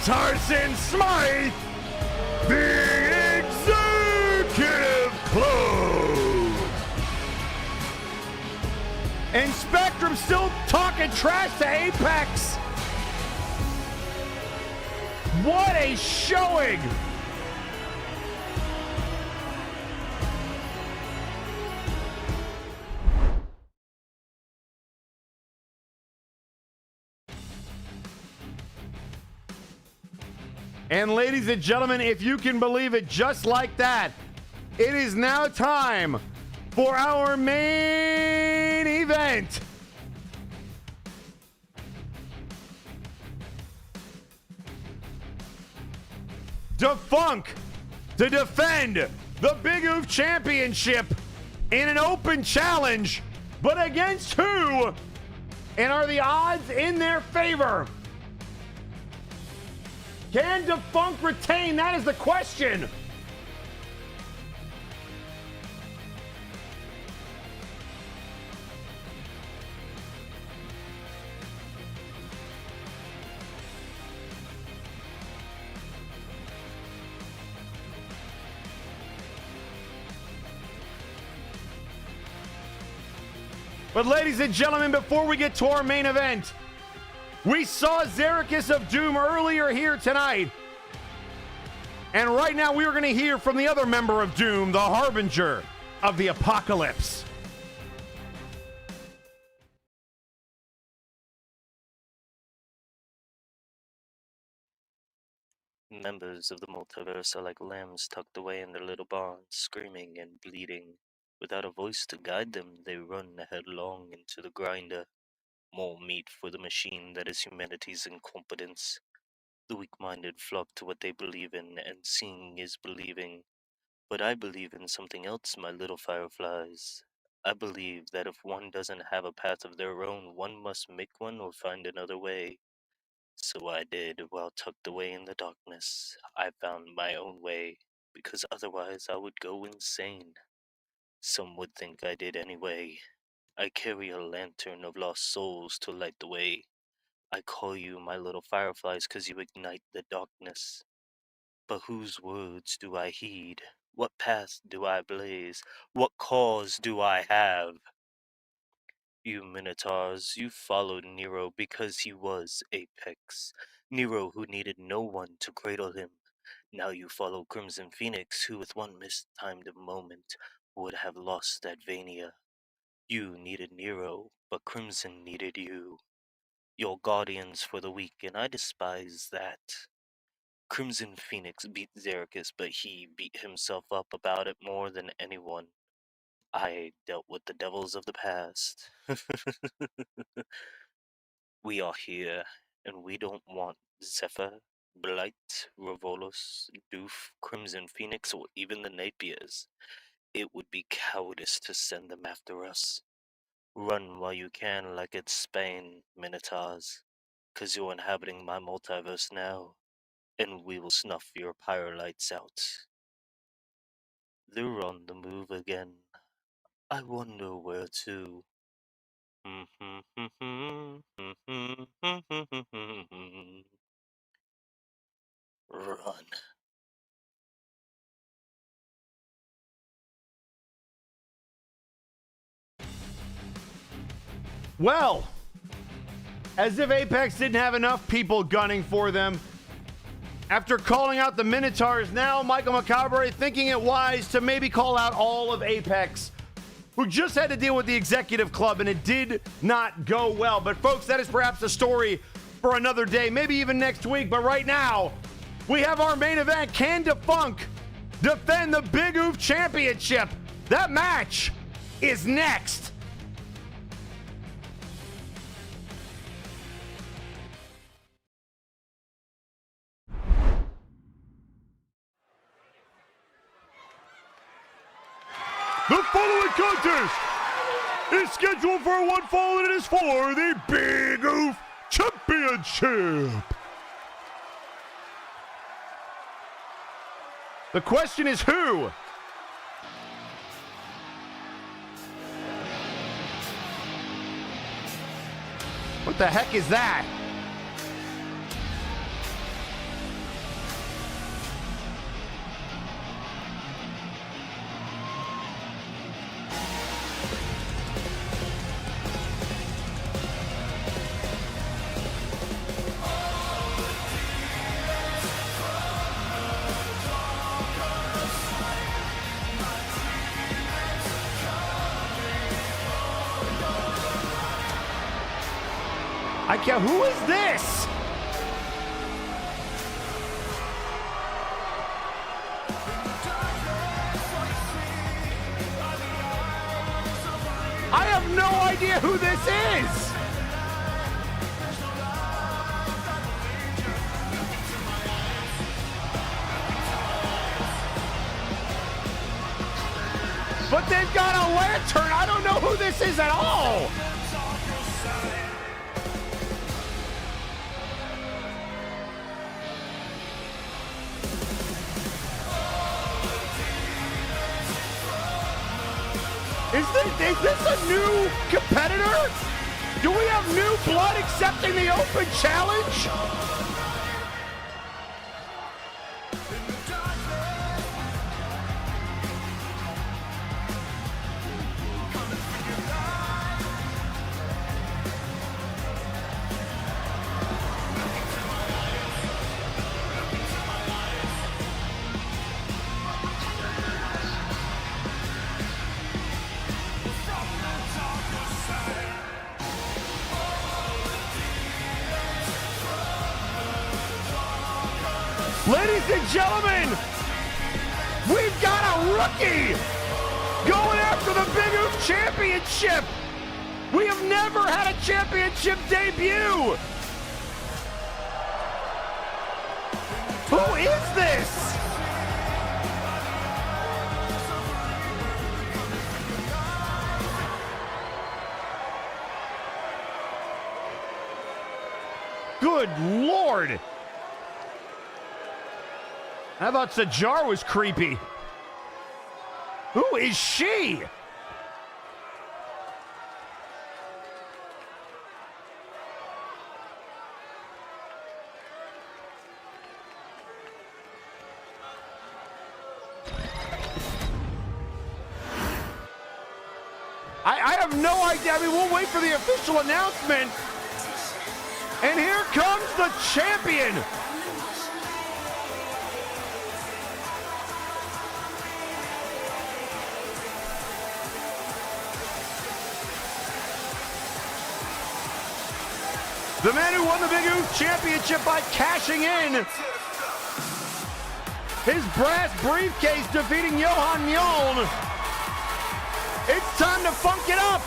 Tarson Smythe, the Executive Club. And Spectrum still talking trash to Apex. What a showing! And ladies and gentlemen, if you can believe it, just like that, it is now time for our main event. Defunk to defend the Big Oof Championship in an open challenge, but against who? And are the odds in their favor? Can Defunk retain? That is the question. But ladies and gentlemen, before we get to our main event, we saw Xericus of Doom earlier here tonight. And right now we are going to hear from the other member of Doom, the Harbinger of the Apocalypse. Members of the Multiverse are like lambs tucked away in their little barns, screaming and bleeding. Without a voice to guide them, they run headlong into the grinder. More meat for the machine that is humanity's incompetence. The weak-minded flock to what they believe in, and seeing is believing. But I believe in something else, my little fireflies. I believe that if one doesn't have a path of their own, one must make one or find another way. So I did, while tucked away in the darkness. I found my own way, because otherwise I would go insane. Some would think I did anyway. I carry a lantern of lost souls to light the way. I call you my little fireflies 'cause you ignite the darkness. But whose words do I heed? What path do I blaze? What cause do I have? You Minotaurs, you followed Nero because he was Apex. Nero who needed no one to cradle him. Now you follow Crimson Phoenix who with one mistimed moment would have lost that Vania. You needed Nero, but Crimson needed you. Your guardians for the weak, and I despise that. Crimson Phoenix beat Xericus, but he beat himself up about it more than anyone. I dealt with the devils of the past. We are here, and we don't want Zephyr, Blight, Revolus, Doof, Crimson Phoenix, or even the Napiers. It would be cowardice to send them after us. Run while you can like it's Spain, Minotaurs, 'cause you're inhabiting my multiverse now, and we will snuff your pyrolights out. They're on the move again. I wonder where to. Run. Well, as if Apex didn't have enough people gunning for them, after calling out the Minotaurs, now Michael Macabre thinking it wise to maybe call out all of Apex, who just had to deal with the Executive Club, and it did not go well. But folks, that is perhaps a story for another day, maybe even next week. But right now, we have our main event. Can Defunk defend the Big Oof Championship? That match is next. The following contest is scheduled for one fall, and it is for the Big Oof Championship. The question is who? What the heck is that? I can't. Who is this? I have no idea who this is. But they've got a lantern. I don't know who this is at all. Is this a new competitor? Do we have new blood accepting the open challenge? Ladies and gentlemen, we've got a rookie going after the Big Oof Championship. We have never had a championship debut. Who is this? Good Lord. I thought Sajar was creepy. Who is she? I have no idea. I mean, we'll wait for the official announcement. And here comes the champion. The man who won the Big Oof Championship by cashing in his brass briefcase, defeating Johan Mjoln. It's time to funk it up.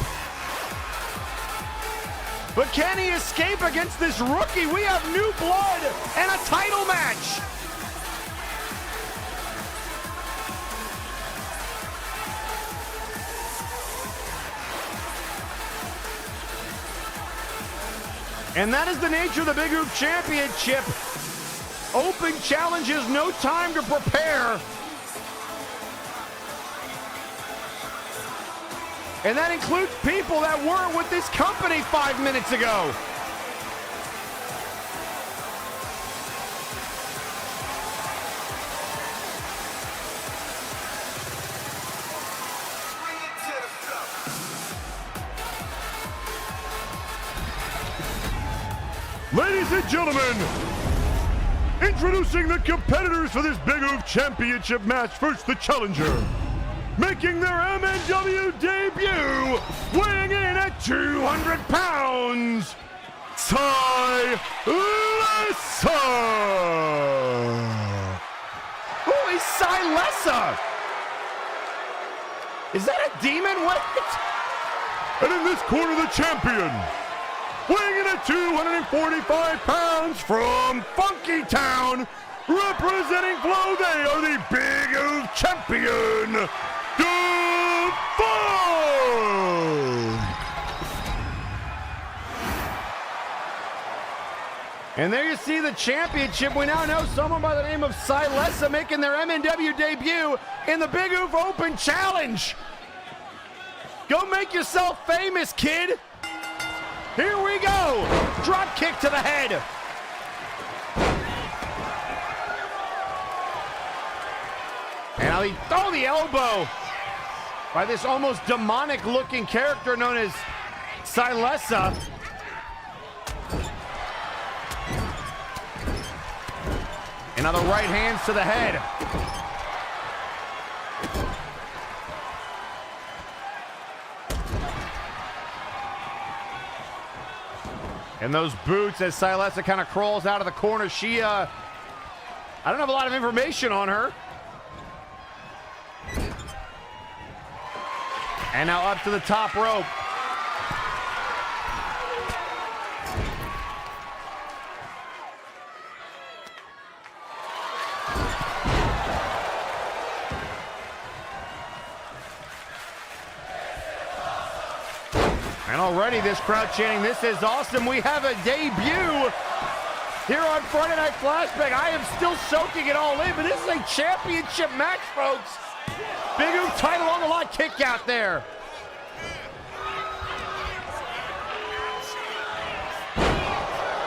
But can he escape against this rookie? We have new blood and a title match. And that is the nature of the Big Oof Championship. Open challenges, no time to prepare. And that includes people that weren't with this company 5 minutes ago. Ladies and gentlemen, introducing the competitors for this Big Oof Championship match. First, the challenger, making their MNW debut, weighing in at 200 pounds, Silessa. Who is Silessa? Is that a demon? What? And in this corner, the champion, weighing in at 245 pounds from Funky Town, representing Flow, they are the Big Oof champion, And there you see the championship. We now know someone by the name of Silessa making their MNW debut in the Big Oof Open Challenge. Go make yourself famous, kid. Here we go. Drop kick to the head. And now the elbow by this almost demonic looking character known as Silessa. And now the right hands to the head. And those boots as Silessa kind of crawls out of the corner. She, I don't have a lot of information on her. And now up to the top rope. And already this crowd chanting, "This is awesome." We have a debut here on Friday Night Flashbang. I am still soaking it all in, but this is a championship match, folks. Big Oop title on the line, kick out there.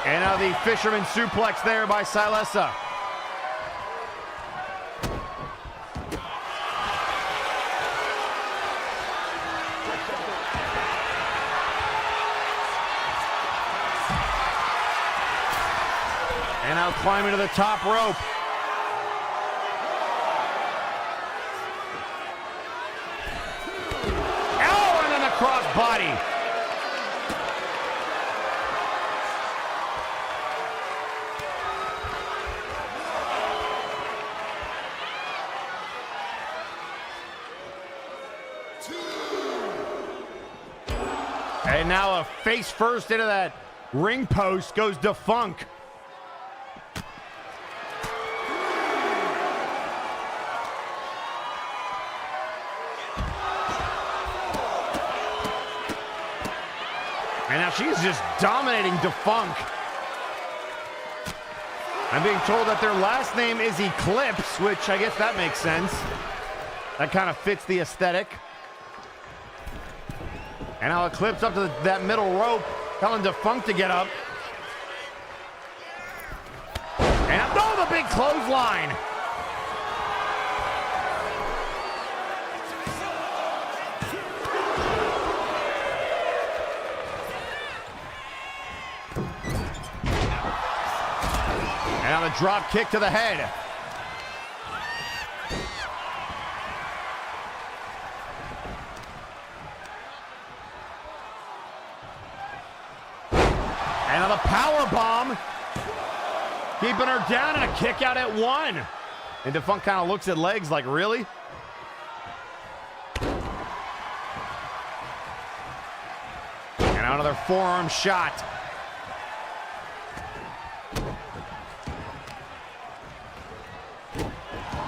And now the fisherman suplex there by Silessa. And now climbing to the top rope. Oh, and then the cross body. And now a face first into that ring post goes Defunct. And now she's just dominating Defunct. I'm being told that their last name is Eclipse, which I guess that makes sense. That kind of fits the aesthetic. And now Eclipse up to that middle rope, telling Defunct to get up. And oh, the big clothesline. And now the drop kick to the head. And now the power bomb, keeping her down, and a kick out at one. And Defunct kind of looks at legs like, really? And now another forearm shot.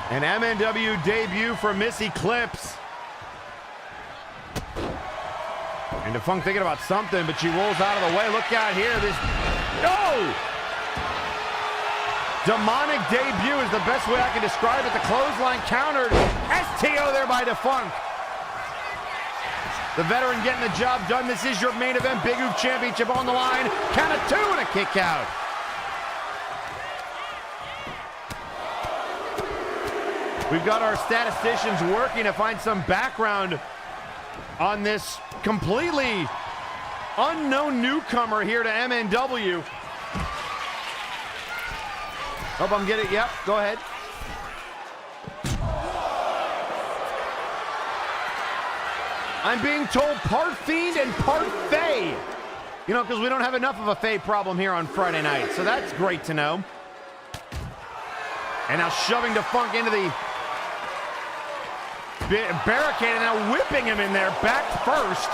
An MNW debut for Miss Eclipse. And Defunct thinking about something, but she rolls out of the way. Look out here. This. No! Demonic debut is the best way I can describe it. The clothesline countered. STO there by Defunct. The veteran getting the job done. This is your main event. Big Oop Championship on the line. Count of two and a kick out. We've got our statisticians working to find some background on this completely unknown newcomer here to MNW. Hope I'm getting it. Yep, go ahead. I'm being told part fiend and part fae. You know, because we don't have enough of a fae problem here on Friday night. So that's great to know. And now shoving Defunct into the barricade, and now whipping him in there, back first.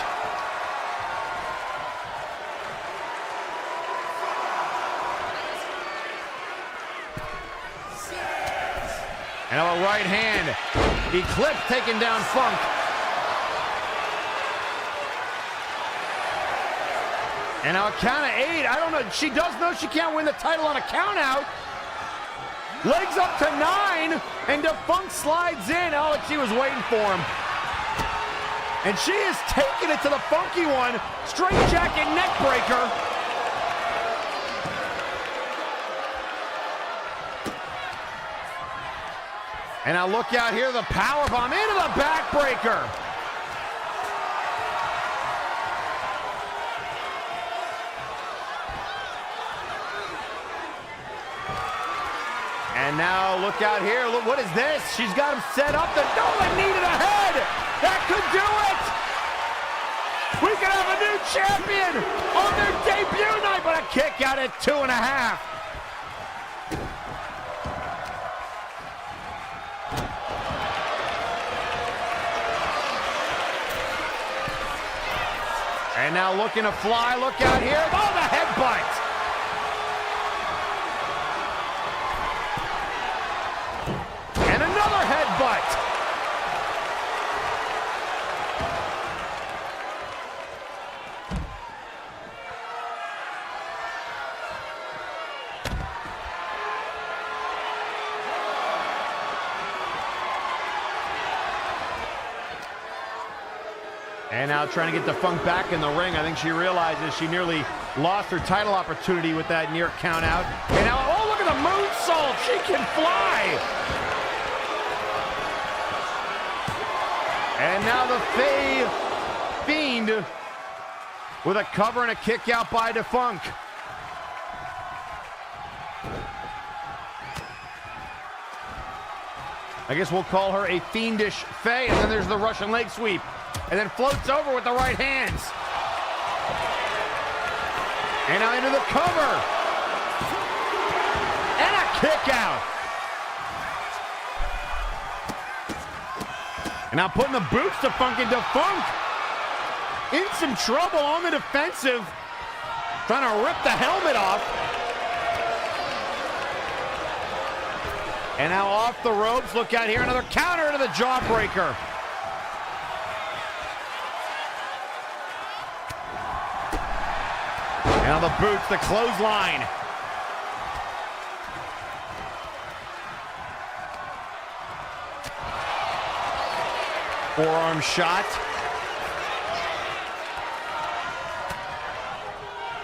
And now a right hand. Eclipse taking down Funk. And now a count of 8. I don't know. She does know she can't win the title on a count out. Legs up to 9, and Defunct slides in. Oh, and she was waiting for him. And she is taking it to the funky one. Straight jacket neck breaker. And now look out here, the power bomb into the backbreaker. And now look out here. Look, what is this? She's got him set up. No one needed a head. That could do it. We could have a new champion on their debut night, but a kick out at 2.5. And now looking to fly. Look out here. Oh, the headbutt. And another headbutt. And now trying to get the Funk back in the ring. I think she realizes she nearly lost her title opportunity with that near count out. And now, oh, look at the moonsault. She can fly. And now the Fiend with a cover and a kick out by Defunk. I guess we'll call her a fiendish Faye. And then there's the Russian leg sweep. And then floats over with the right hands. And now into the cover. And a kick out. And now putting the boots to Funk into Funk. In some trouble on the defensive. Trying to rip the helmet off. And now off the ropes. Look out here. Another counter to the jawbreaker. Now the boots, the clothesline. Forearm shot.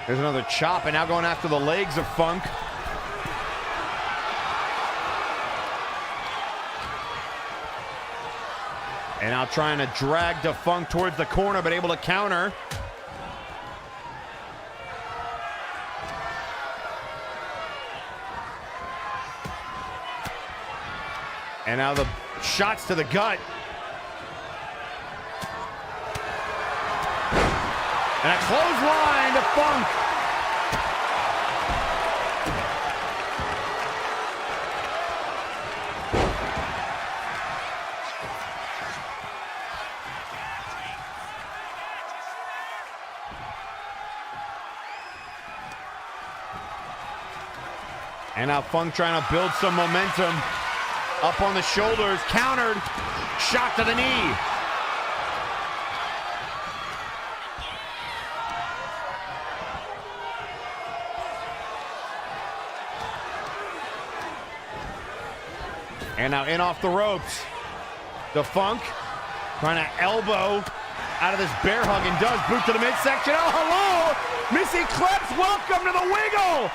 There's another chop, and now going after the legs of Funk. And now trying to drag Defunk towards the corner, but able to counter. And now the shots to the gut. And a clothesline to Funk. And now Funk trying to build some momentum. Up on the shoulders, countered, shot to the knee. And now in off the ropes. The Funk trying to elbow out of this bear hug and does boot to the midsection. Oh, hello! Missy Clips, welcome to the Wiggle!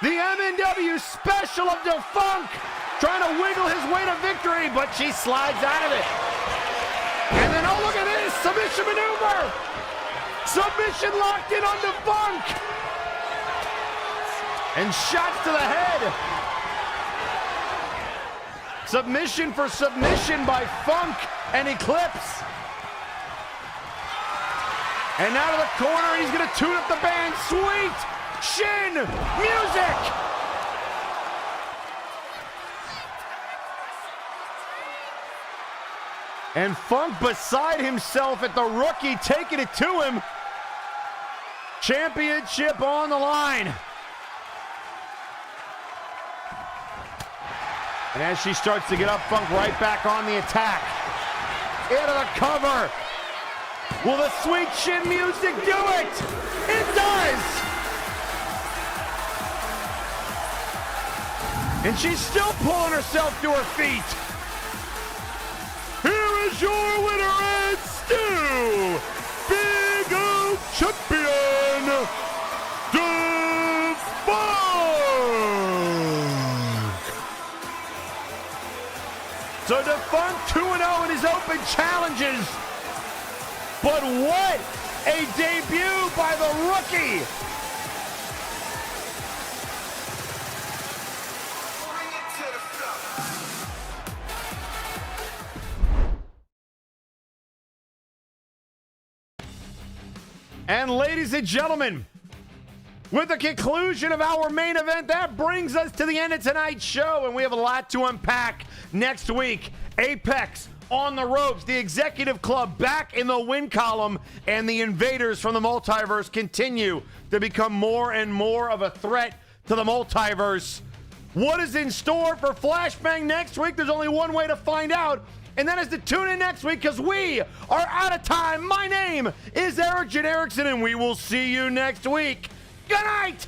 The MNW special of Defunk, trying to wiggle his way to victory, but she slides out of it. And then, oh, look at this, submission maneuver. Submission locked in on Defunk. And shots to the head. Submission for submission by Funk and Eclipse. And now to the corner, and he's gonna tune up the band, sweet. Shin music! And Funk beside himself at the rookie, taking it to him. Championship on the line. And as she starts to get up, Funk right back on the attack. Into the cover. Will the sweet Shin music do it? It does! And she's still pulling herself to her feet. Here is your winner and still Big O champion, Defunk! So Defunk 2-0 in his open challenges. But what a debut by the rookie! And ladies and gentlemen, with the conclusion of our main event, that brings us to the end of tonight's show, and we have a lot to unpack next week. Apex on the ropes, the Executive Club back in the win column, and the invaders from the multiverse continue to become more and more of a threat to the multiverse. What is in store for Flashbang next week? There's only one way to find out, and that is to tune in next week, because we are out of time. My name is Eric Erickson, and we will see you next week. Good night!